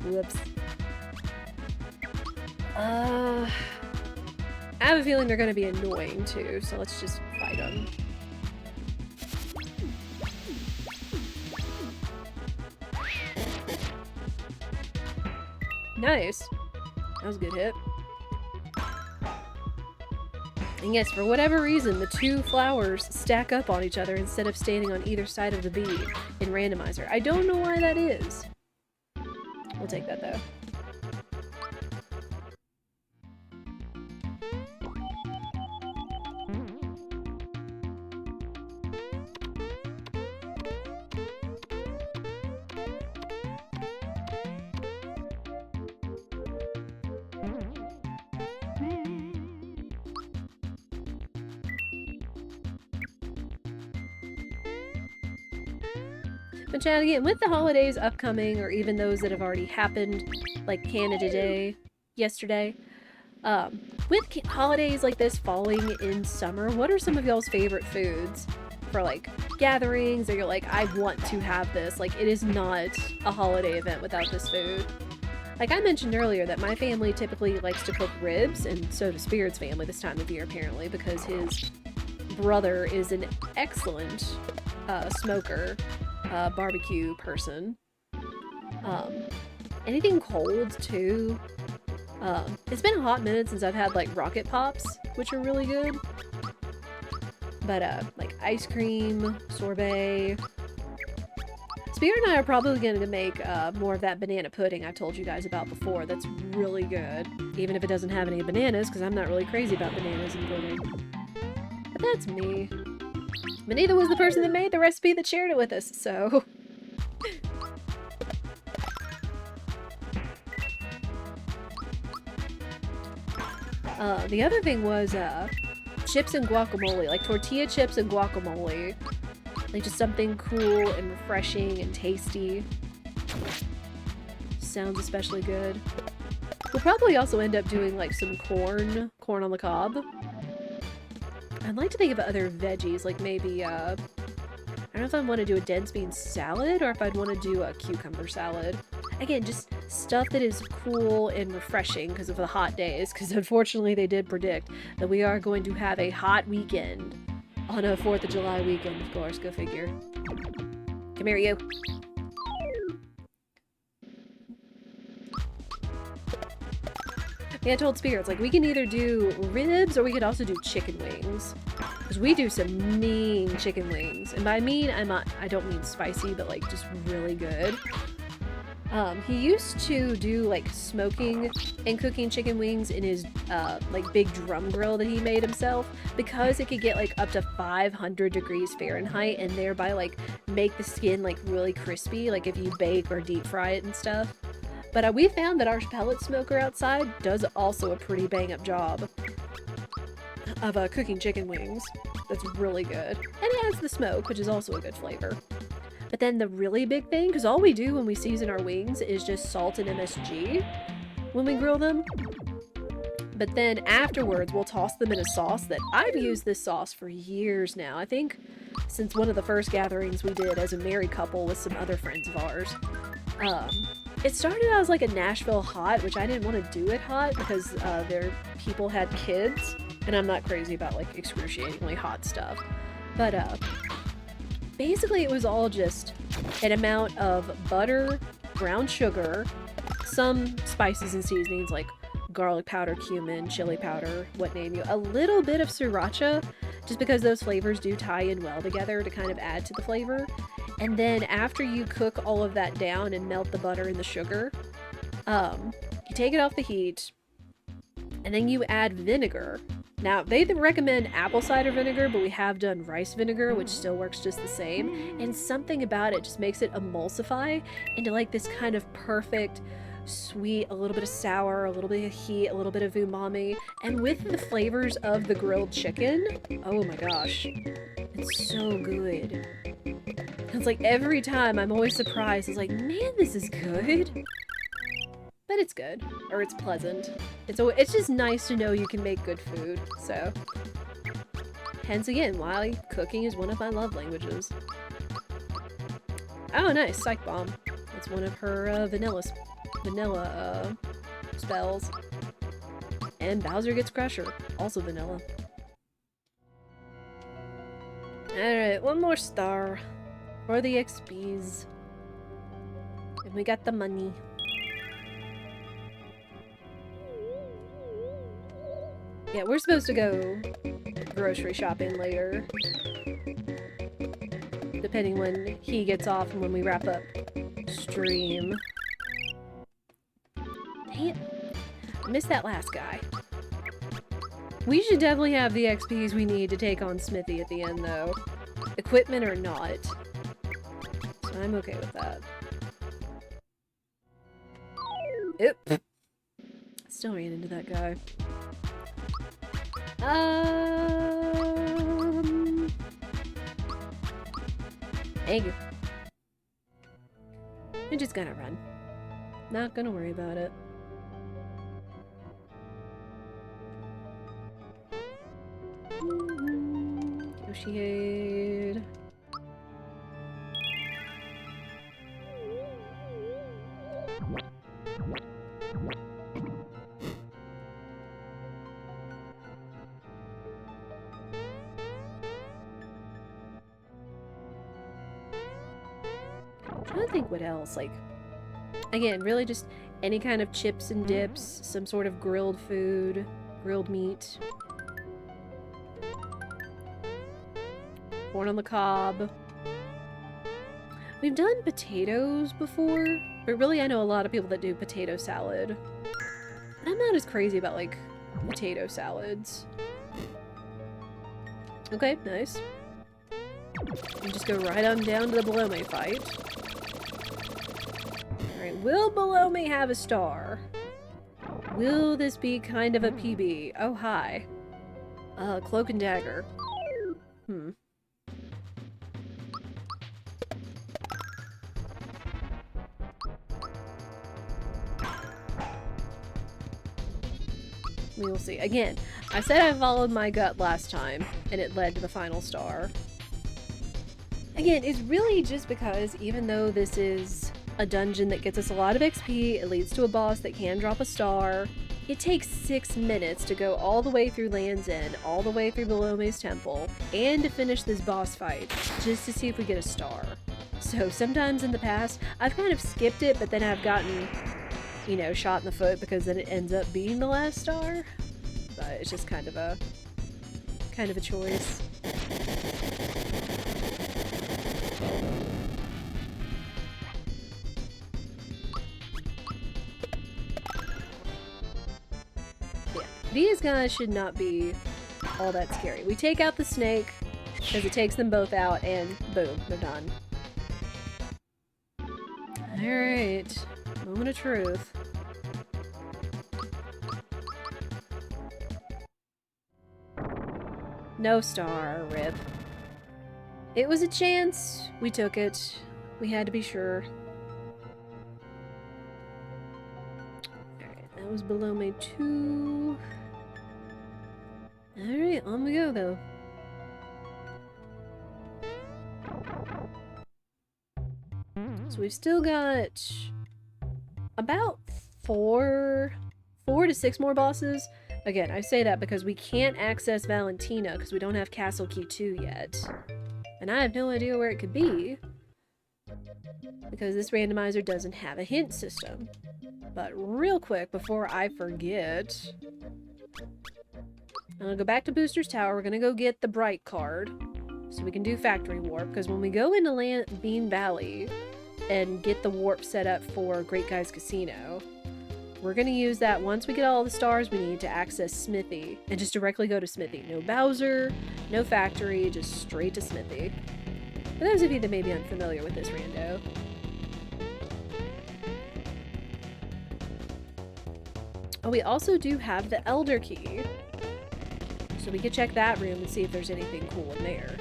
A: Whoops. I have a feeling they're gonna be annoying too, so let's just fight them. Nice. That was a good hit. And yes, for whatever reason, the 2 flowers stack up on each other instead of standing on either side of the bee in Randomizer. I don't know why that is. We'll take that though. But chat again, with the holidays upcoming, or even those that have already happened, like Canada Day yesterday, with holidays like this falling in summer, what are some of y'all's favorite foods for like gatherings, or you're like, I want to have this? Like, it is not a holiday event without this food. Like I mentioned earlier that my family typically likes to cook ribs, and so does Spirit's family this time of year apparently, because his brother is an excellent smoker. Barbecue person. Anything cold too. It's been a hot minute since I've had like rocket pops, which are really good. But like ice cream, sorbet. Spirit and I are probably going to make more of that banana pudding I told you guys about before. That's really good, even if it doesn't have any bananas, because I'm not really crazy about bananas in pudding. But that's me. But neither was the person that made the recipe that shared it with us, so... The other thing was, chips and guacamole, like tortilla chips and guacamole. Like just something cool and refreshing and tasty. Sounds especially good. We'll probably also end up doing like some corn on the cob. I'd like to think of other veggies, like maybe, I don't know if I want to do a dense bean salad or if I'd want to do a cucumber salad. Again, just stuff that is cool and refreshing because of the hot days, because unfortunately they did predict that we are going to have a hot weekend on a 4th of July weekend, of course, go figure. Come here, you. Yeah, I told Spirits, like, we can either do ribs or we could also do chicken wings. Because we do some mean chicken wings. And by mean, I don't mean spicy, but, like, just really good. He used to do, like, smoking and cooking chicken wings in his, like, big drum grill that he made himself, because it could get, like, up to 500 degrees Fahrenheit and thereby, like, make the skin, like, really crispy, like, if you bake or deep fry it and stuff. But we found that our pellet smoker outside does also a pretty bang-up job of cooking chicken wings. That's really good. And it has the smoke, which is also a good flavor. But then the really big thing, because all we do when we season our wings is just salt and MSG when we grill them. But then afterwards, we'll toss them in a sauce that I've used this sauce for years now. I think since one of the first gatherings we did as a married couple with some other friends of ours. It started out as like a Nashville hot, which I didn't want to do it hot because their people had kids, and I'm not crazy about like excruciatingly hot stuff. But basically it was all just an amount of butter, brown sugar, some spices and seasonings like garlic powder, cumin, chili powder, what name you, a little bit of sriracha, just because those flavors do tie in well together to kind of add to the flavor. And then after you cook all of that down and melt the butter and the sugar, you take it off the heat, and then you add vinegar. Now, they recommend apple cider vinegar, but we have done rice vinegar, which still works just the same. And something about it just makes it emulsify into like this kind of perfect, sweet, a little bit of sour, a little bit of heat, a little bit of umami. And with the flavors of the grilled chicken, oh my gosh, it's so good. It's like every time I'm always surprised. It's like, man, this is good. But it's good. Or it's pleasant. It's just nice to know you can make good food. So, hence again, why cooking is one of my love languages. Oh, nice. Psych Bomb. That's one of her vanilla spells. And Bowser gets Crusher. Also vanilla. Alright, one more star. For the XPs. And we got the money. Yeah, we're supposed to go grocery shopping later. Depending when he gets off and when we wrap up stream. Dang it. I missed that last guy. We should definitely have the XPs we need to take on Smithy at the end, though. Equipment or not. So I'm okay with that. Oop. Still ran into that guy. Thank you. I'm just gonna run. Not gonna worry about it. Negotiate. I'm trying to think what else, like, again, really just Any kind of chips and dips, some sort of grilled food, grilled meat. Corn on the cob. We've done potatoes before, but really I know a lot of people that do potato salad. And I'm not as crazy about, like, potato salads. Okay, nice. And just go right on down to the Bolome fight. Alright, will Bolome have a star? Will this be kind of a PB? Oh, hi. Cloak and dagger. We will see. Again, I said I followed my gut last time, and it led to the final star. Again, it's really just because even though this is a dungeon that gets us a lot of XP, it leads to a boss that can drop a star, it takes 6 minutes to go all the way through Land's End, all the way through Belome's temple, and to finish this boss fight, just to see if we get a star. So sometimes in the past, I've kind of skipped it, but then I've gotten, you know, shot in the foot because then it ends up being the last star. But it's just kind of a choice. Yeah, these guys should not be all that scary. We take out the snake because it takes them both out and boom, they're done. Alright, moment of truth. No star, rip. It was a chance. We took it. We had to be sure. Alright, that was Bolome 2. Alright, on we go, though. So we've still got about 4 to 6 more bosses. Again, I say that because we can't access Valentina because we don't have Castle Key 2 yet. And I have no idea where it could be. Because this randomizer doesn't have a hint system. But real quick, before I forget, I'm gonna go back to Booster's Tower. We're gonna go get the Bright card so we can do Factory Warp. Because when we go into Bean Valley and get the warp set up for Great Guy's Casino, we're gonna use that. Once we get all the stars we need to access Smithy, and just directly go to Smithy. No Bowser, no factory, just straight to Smithy. For those of you that may be unfamiliar with this rando. Oh, we also do have the Elder Key. So we could check that room and see if there's anything cool in there.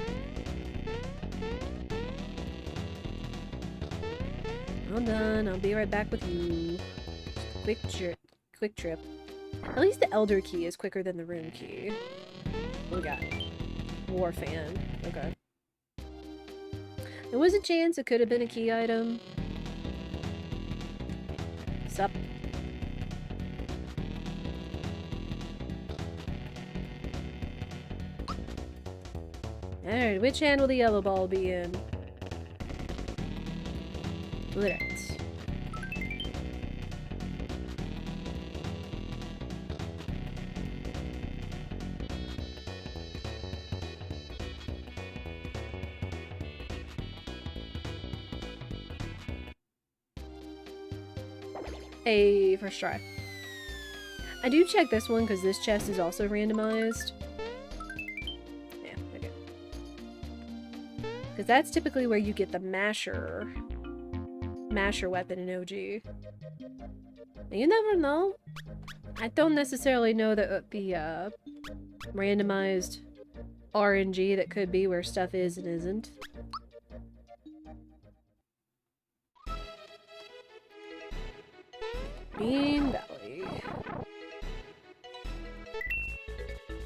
A: All done. I'll be right back with you. Quick trip. At least the Elder Key is quicker than the Room Key. What we got? War Fan. Okay. There was a chance it could have been a key item. Sup? Alright, which hand will the yellow ball be in? Alright. Hey, first try. I do check this one because this chest is also randomized. Yeah, okay. Because that's typically where you get the masher weapon in OG. And you never know. I don't necessarily know that the randomized RNG that could be where stuff is and isn't. Bean Valley.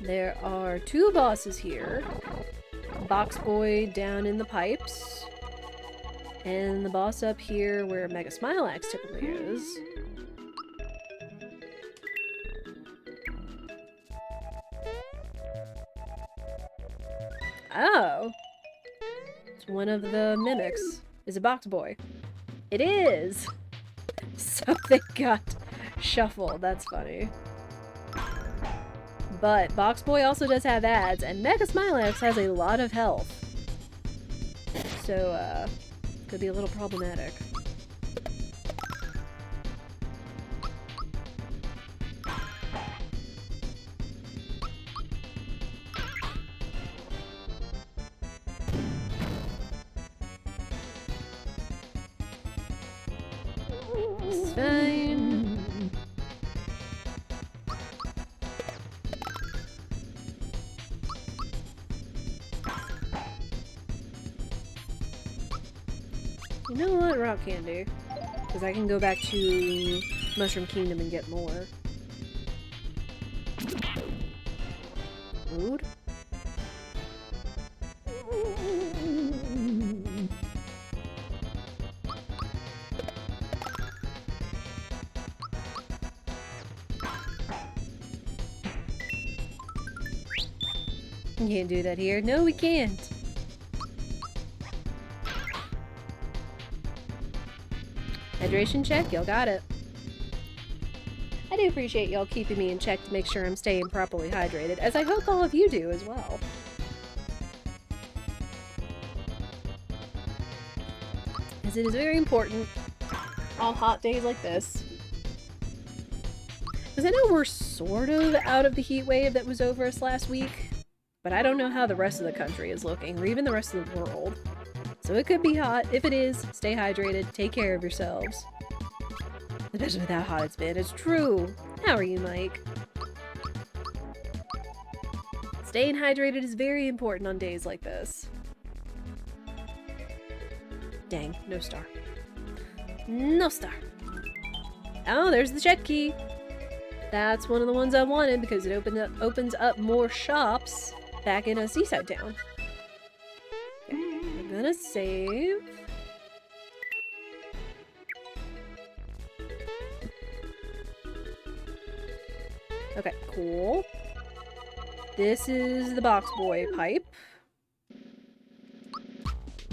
A: There are 2 bosses here. Box Boy down in the pipes. And the boss up here where Mega Smilax typically is. Oh! It's one of the mimics. Is it Box Boy? It is! So they got shuffled. That's funny. But Box Boy also does have ads, and Mega Smilex has a lot of health. So, could be a little problematic. It's fine. You know what? Rock candy. Because I can go back to Mushroom Kingdom and get more. Food? You can't do that here. No, we can't. Hydration check? Y'all got it. I do appreciate y'all keeping me in check to make sure I'm staying properly hydrated, as I hope all of you do as well. As it is very important on hot days like this. Because I know we're sort of out of the heat wave that was over us last week, but I don't know how the rest of the country is looking, or even the rest of the world. So it could be hot. If it is, stay hydrated, take care of yourselves. Especially with how hot it's been. It's true. How are you, Mike? Staying hydrated is very important on days like this. Dang, no star. No star. Oh, there's the check key. That's one of the ones I wanted because it opens up more shops back in a seaside town. I'm gonna save. Okay, cool. This is the Box Boy pipe.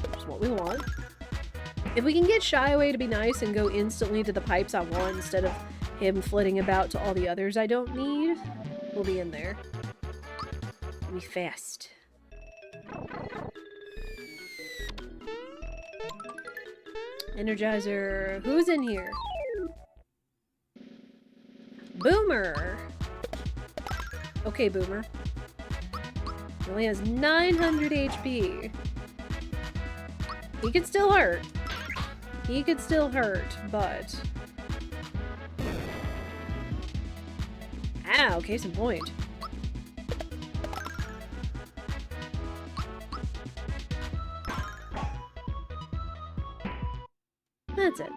A: That's what we want. If we can get Shy Away to be nice and go instantly to the pipes I want instead of him flitting about to all the others I don't need, we'll be in there. We'll be fast. Energizer. Who's in here? Boomer! Okay, Boomer. He only has 900 HP. He could still hurt. He could still hurt, but... Ow, case in point. That's it.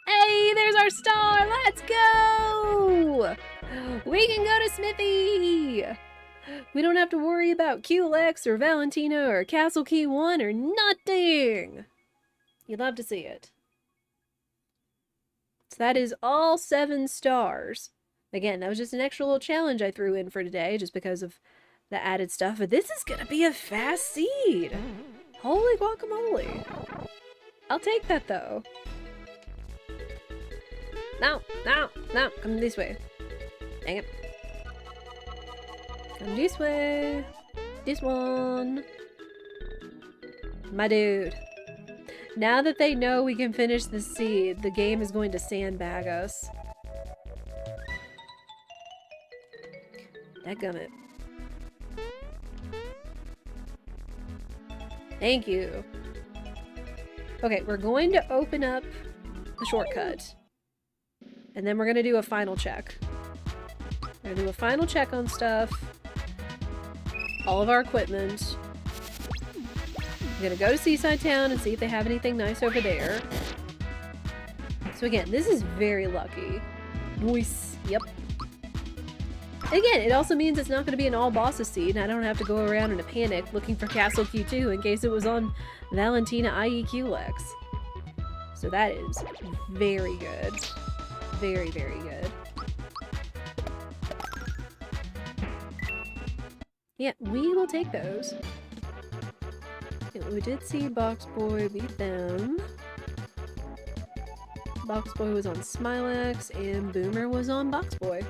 A: Hey, there's our star! Let's go! We can go to Smithy! We don't have to worry about QLX or Valentina or Castle Key 1 or nothing! You'd love to see it. So that is all 7 stars. Again, that was just an extra little challenge I threw in for today just because of the added stuff. But this is gonna be a fast seed! Holy guacamole! I'll take that though. No, no, no, come this way. Dang it. Come this way. This one. My dude. Now that they know we can finish the seed, the game is going to sandbag us. Dadgummit. Thank you. Okay, we're going to open up the shortcut. And then we're going to do a final check. We're going to do a final check on stuff. All of our equipment. I'm going to go to Seaside Town and see if they have anything nice over there. So again, this is very lucky. Nice. Yep. Again, it also means it's not going to be an all bosses seed, and I don't have to go around in a panic looking for Castle Q2 in case it was on Valentina IE QLX. So that is very good. Very, very good. Yeah, we will take those. Yeah, we did see Box Boy beat them. Box Boy was on Smilax, and Boomer was on Box Boy.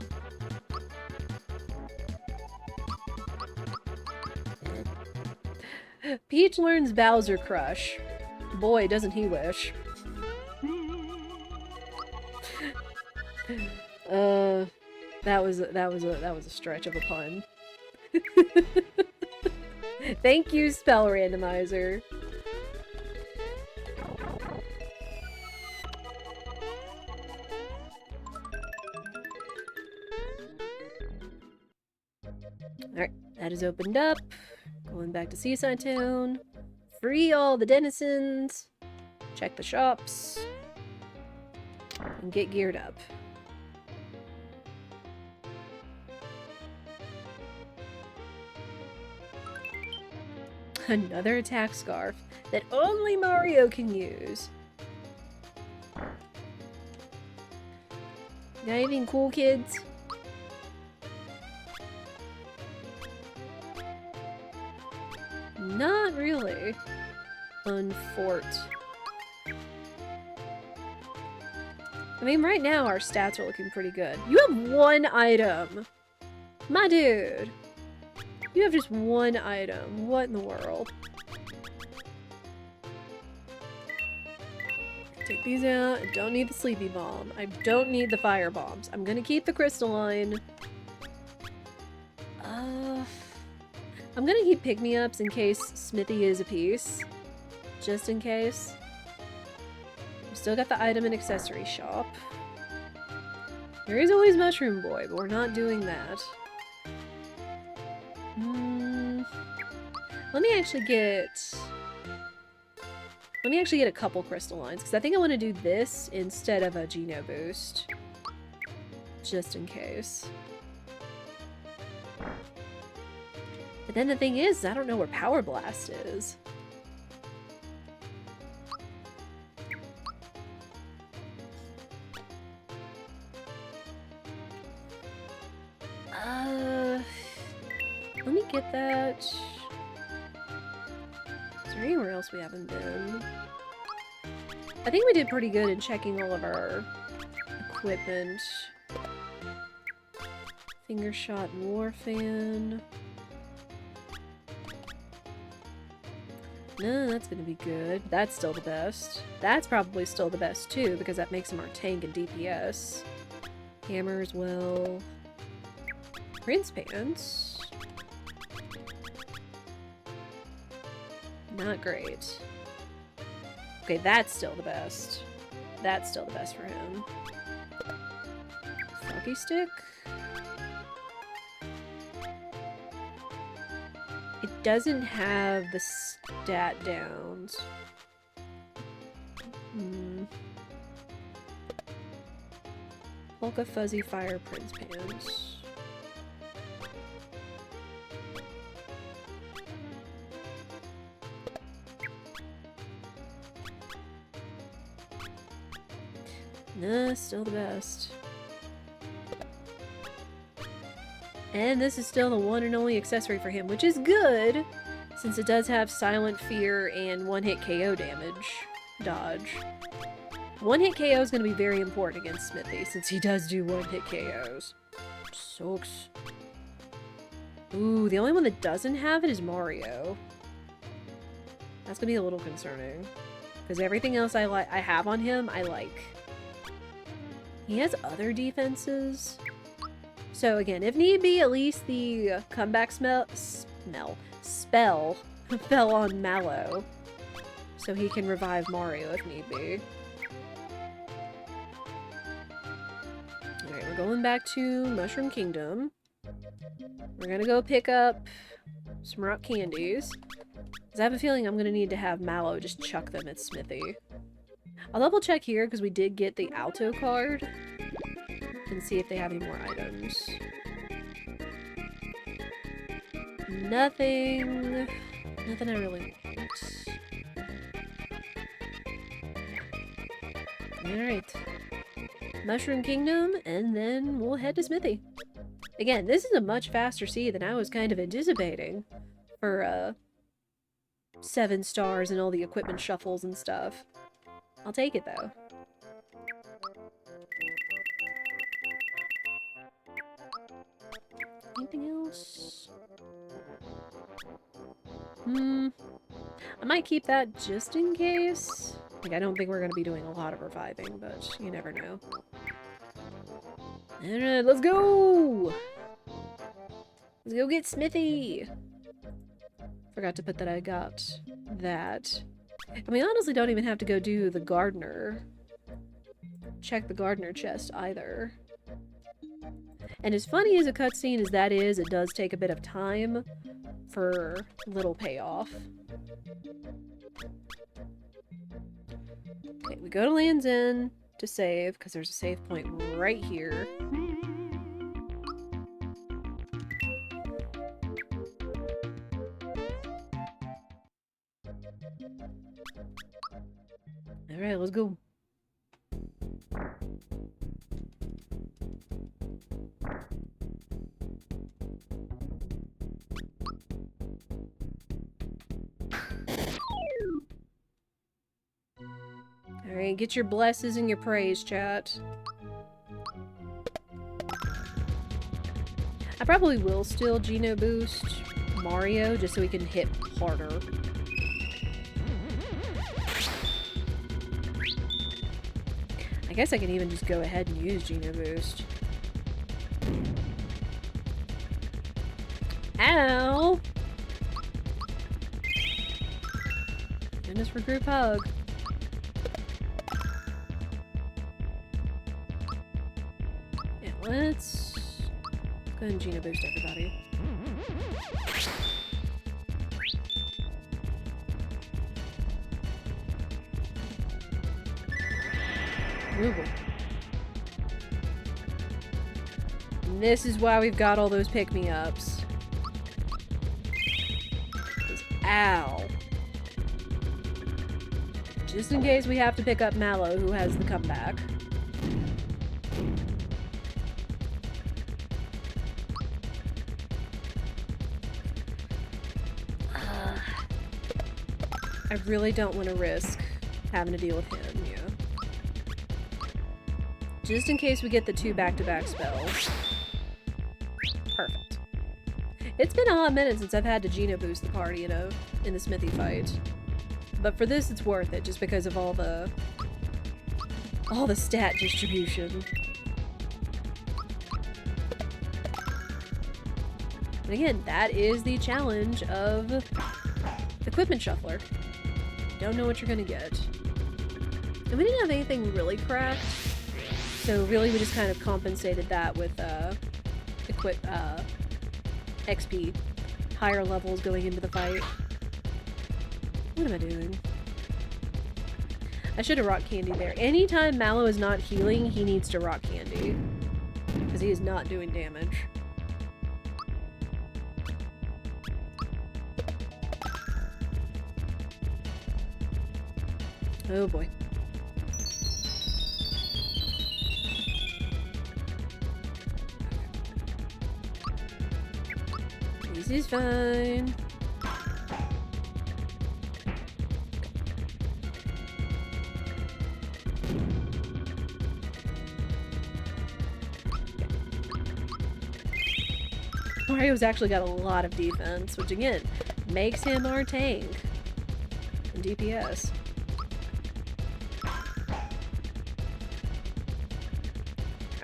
A: Peach learns Bowser Crush. Boy, doesn't he wish. That was a stretch of a pun. Thank you, Spell Randomizer. Alright, that is opened up. Going back to Seaside Town. Free all the denizens. Check the shops. And get geared up. Another attack scarf that only Mario can use. Got anything cool, kids? Not really. Unfort. I mean, right now our stats are looking pretty good. You have one item! My dude! You have just one item. What in the world? Take these out. I don't need the Sleepy Bomb. I don't need the Fire Bombs. I'm gonna keep the Crystalline. I'm gonna keep pick-me-ups in case Smithy is a piece. Just in case. We still got the item and accessory shop. There is always Mushroom Boy, but we're not doing that. Let me actually get a couple crystallines, because I think I want to do this instead of a Geno boost. Just in case. But then the thing is, I don't know where Power Blast is. Let me get that. Is there anywhere else we haven't been? I think we did pretty good in checking all of our equipment. Finger Shot and War Fan. No, that's gonna be good. That's still the best. That's probably still the best too, because that makes him our tank and DPS. Hammer as well. Prince Pants. Not great. Okay, that's still the best. That's still the best for him. Froggy Stick? It doesn't have the stat downs. Polka Fuzzy Fire Prince Pants. Nah, still the best. And this is still the one and only accessory for him, which is good, since it does have Silent Fear and one-hit KO damage. Dodge. One-hit KO is going to be very important against Smithy, since he does do one-hit KOs. Sucks. Ooh, the only one that doesn't have it is Mario. That's going to be a little concerning. Because everything else I have on him, I like. He has other defenses. So again, if need be, at least the comeback spell fell on Mallow. So he can revive Mario if need be. Alright, we're going back to Mushroom Kingdom. We're gonna go pick up some rock candies. Because I have a feeling I'm gonna need to have Mallow just chuck them at Smithy. I'll double check here because we did get the Alto card. And see if they have any more items. Nothing I really want. Alright. Mushroom Kingdom, and then we'll head to Smithy. Again, this is a much faster seed than I was kind of anticipating for 7 stars and all the equipment shuffles and stuff. I'll take it though. Anything else? I might keep that just in case. Like, I don't think we're going to be doing a lot of reviving, but you never know. Alright, let's go! Let's go get Smithy! Forgot to put that I got that. And we honestly don't even have to go do the gardener. Check the gardener chest either. And as funny as a cutscene as that is, it does take a bit of time for little payoff. Okay, we go to Land's End to save, because there's a save point right here. Alright, let's go. Alright, get your blesses and your praise, chat. I probably will still Geno boost Mario just so he can hit harder. I guess I can even just go ahead and use Geno boost. Ow! Goodness for group hug. Yeah, let's go ahead and Geno boost everybody. Ooh. And this is why we've got all those pick-me-ups. Ow. Just in case we have to pick up Mallow, who has the comeback. I really don't want to risk having to deal with him, yeah. Just in case we get the 2 back-to-back spells. Perfect. It's been a hot minute since I've had to Geno boost the party in the Smithy fight. But for this, it's worth it, just because of all the stat distribution. And again, that is the challenge of Equipment Shuffler. You don't know what you're gonna get. And we didn't have anything really cracked, so really we just kind of compensated that with XP, higher levels going into the fight. What am I doing? I should have rock candy there. Anytime Mallow is not healing, he needs to rock candy, because he is not doing damage. Oh boy. This is fine. Mario's actually got a lot of defense, which again, makes him our tank in DPS.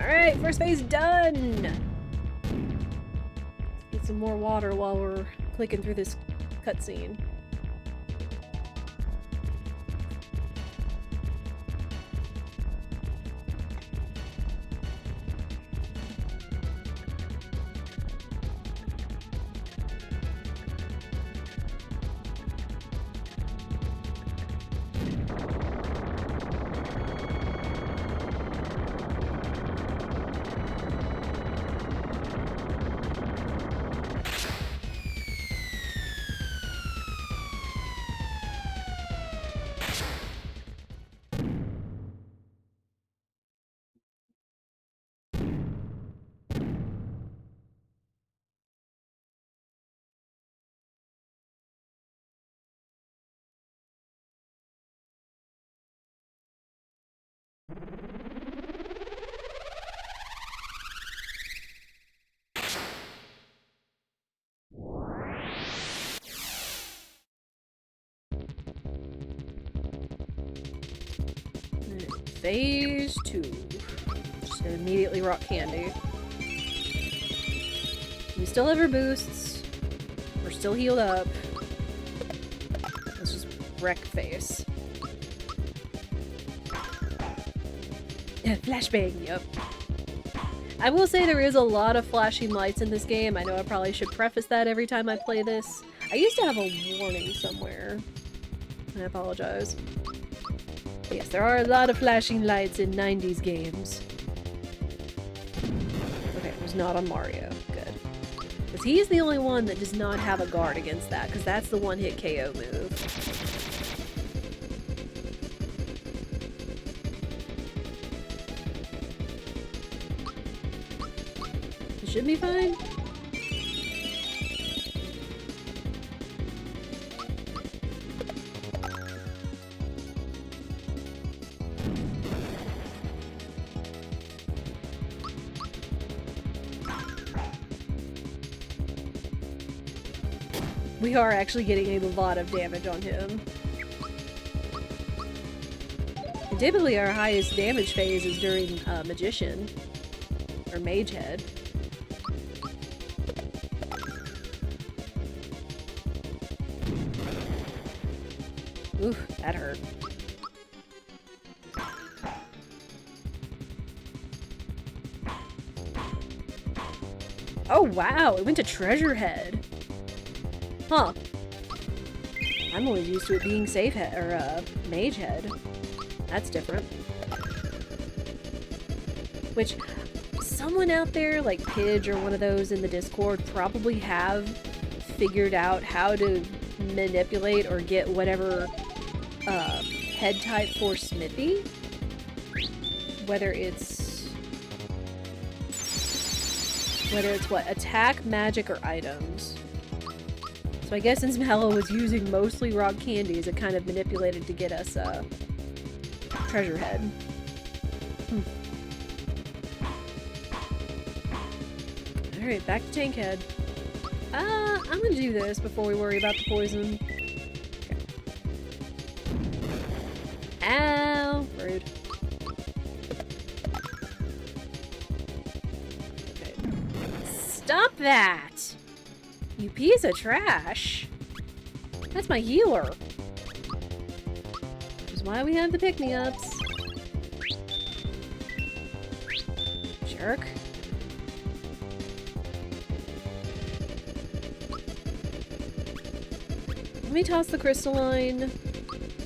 A: Alright, first phase done! Let's get some more water while we're clicking through this cutscene. Phase 2. Just gonna immediately rock candy. We still have our boosts. We're still healed up. Let's just wreck face. Flashbang, yep. I will say there is a lot of flashing lights in this game. I know I probably should preface that every time I play this. I used to have a warning somewhere. I apologize. But yes, there are a lot of flashing lights in 90s games. Okay, it was not on Mario. Good. Because he's the only one that does not have a guard against that, because that's the one-hit KO move. It should be fine. We are actually getting a lot of damage on him. And typically our highest damage phase is during Magician. Or Mage Head. Ooh, that hurt. Oh wow, it went to Treasure Head. Huh. I'm always used to it being Safe Head, or, Mage Head. That's different. Which, someone out there, like Pidge or one of those in the Discord, probably have figured out how to manipulate or get whatever, head type for Smithy. Whether it's what? Attack, magic, or items. So I guess since Mallow was using mostly rock candies, it kind of manipulated to get us, Treasure Head. Alright, back to Tank Head. I'm gonna do this before we worry about the poison. Okay. Ow! Rude. Okay. Stop that! You piece of trash! That's my healer! Which is why we have the pick-me-ups. Jerk. Let me toss the crystalline,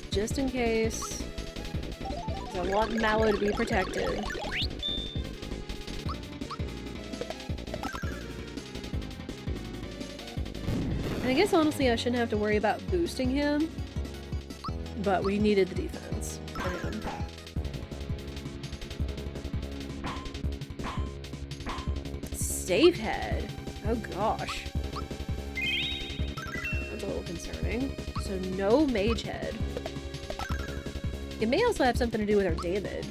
A: just in case. I want Mallow to be protected. And I guess honestly I shouldn't have to worry about boosting him, but we needed the defense for him. Safe Head? Oh gosh. That's a little concerning. So no Mage Head. It may also have something to do with our damage.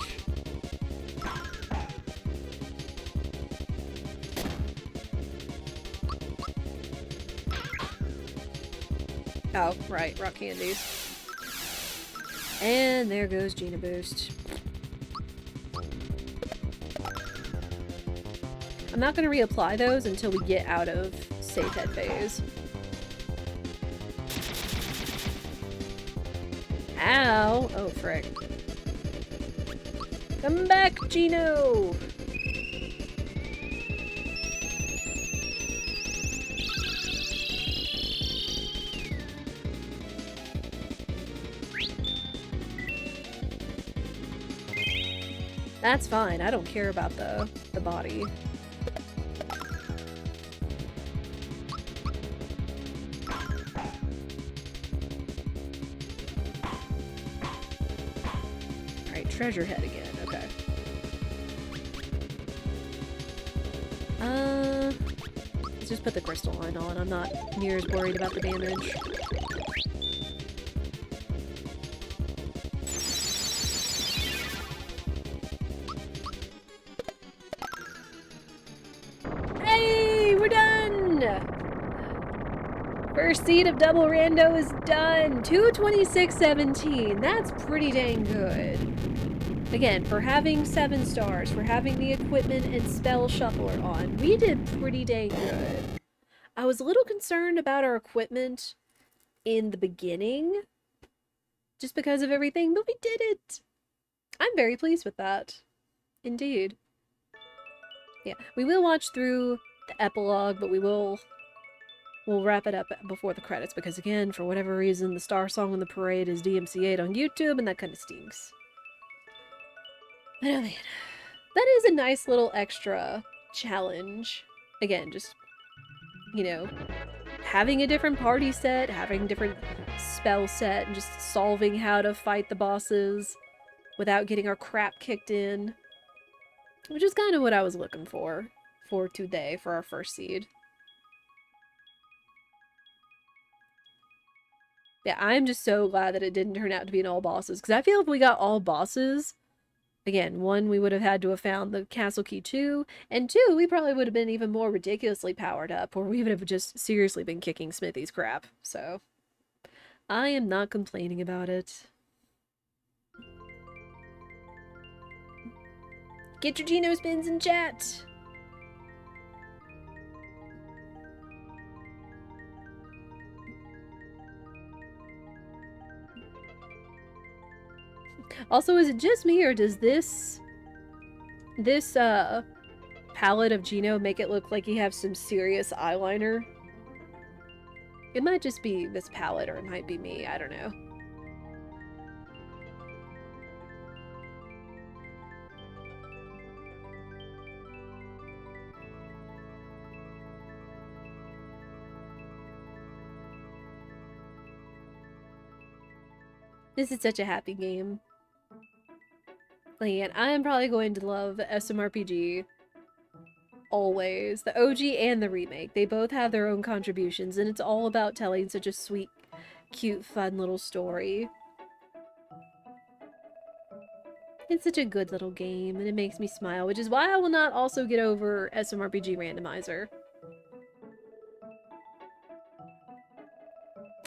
A: Oh, right, rock candies. And there goes Gina Boost. I'm not going to reapply those until we get out of Safe Head phase. Ow! Oh, frick. Come back, Gino! That's fine. I don't care about the body. Alright, Treasure Head again. Okay. Let's just put the crystal line on. I'm not near as worried about the damage. First seed of Double Rando is done! 226.17. That's pretty dang good. Again, for having 7 stars, for having the equipment and spell shuffler on, we did pretty dang good. I was a little concerned about our equipment in the beginning, just because of everything, but we did it! I'm very pleased with that. Indeed. Yeah, we will watch through the epilogue, but we'll wrap it up before the credits, because again, for whatever reason, the star song in the parade is DMCA'd on YouTube, and that kind of stinks. But oh man, that is a nice little extra challenge. Again, just, you know, having a different party set, having a different spell set, and just solving how to fight the bosses without getting our crap kicked in. Which is kind of what I was looking for today, for our first seed. Yeah, I'm just so glad that it didn't turn out to be an all bosses, because I feel if we got all bosses, again, 1, we would have had to have found the castle key 2, and 2, we probably would have been even more ridiculously powered up, or we would have just seriously been kicking Smithy's crap, so I am not complaining about it. Get your Geno spins in chat! Also, is it just me, or does this palette of Geno make it look like he has some serious eyeliner? It might just be this palette, or it might be me, I don't know. This is such a happy game. And I'm probably going to love SMRPG always. The OG and the remake. They both have their own contributions, and it's all about telling such a sweet, cute, fun little story. It's such a good little game, and it makes me smile, which is why I will not also get over SMRPG Randomizer.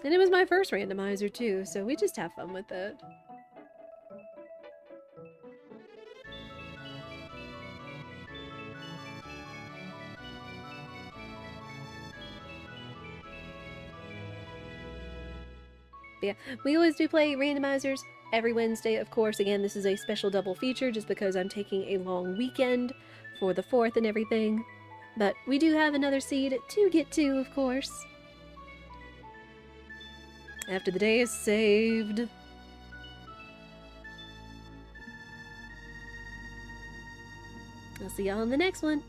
A: And it was my first randomizer too, so we just have fun with it. But yeah, we always do play randomizers every Wednesday, of course. Again, this is a special double feature just because I'm taking a long weekend for the 4th and everything. But we do have another seed to get to, of course. After the day is saved. I'll see y'all in the next one.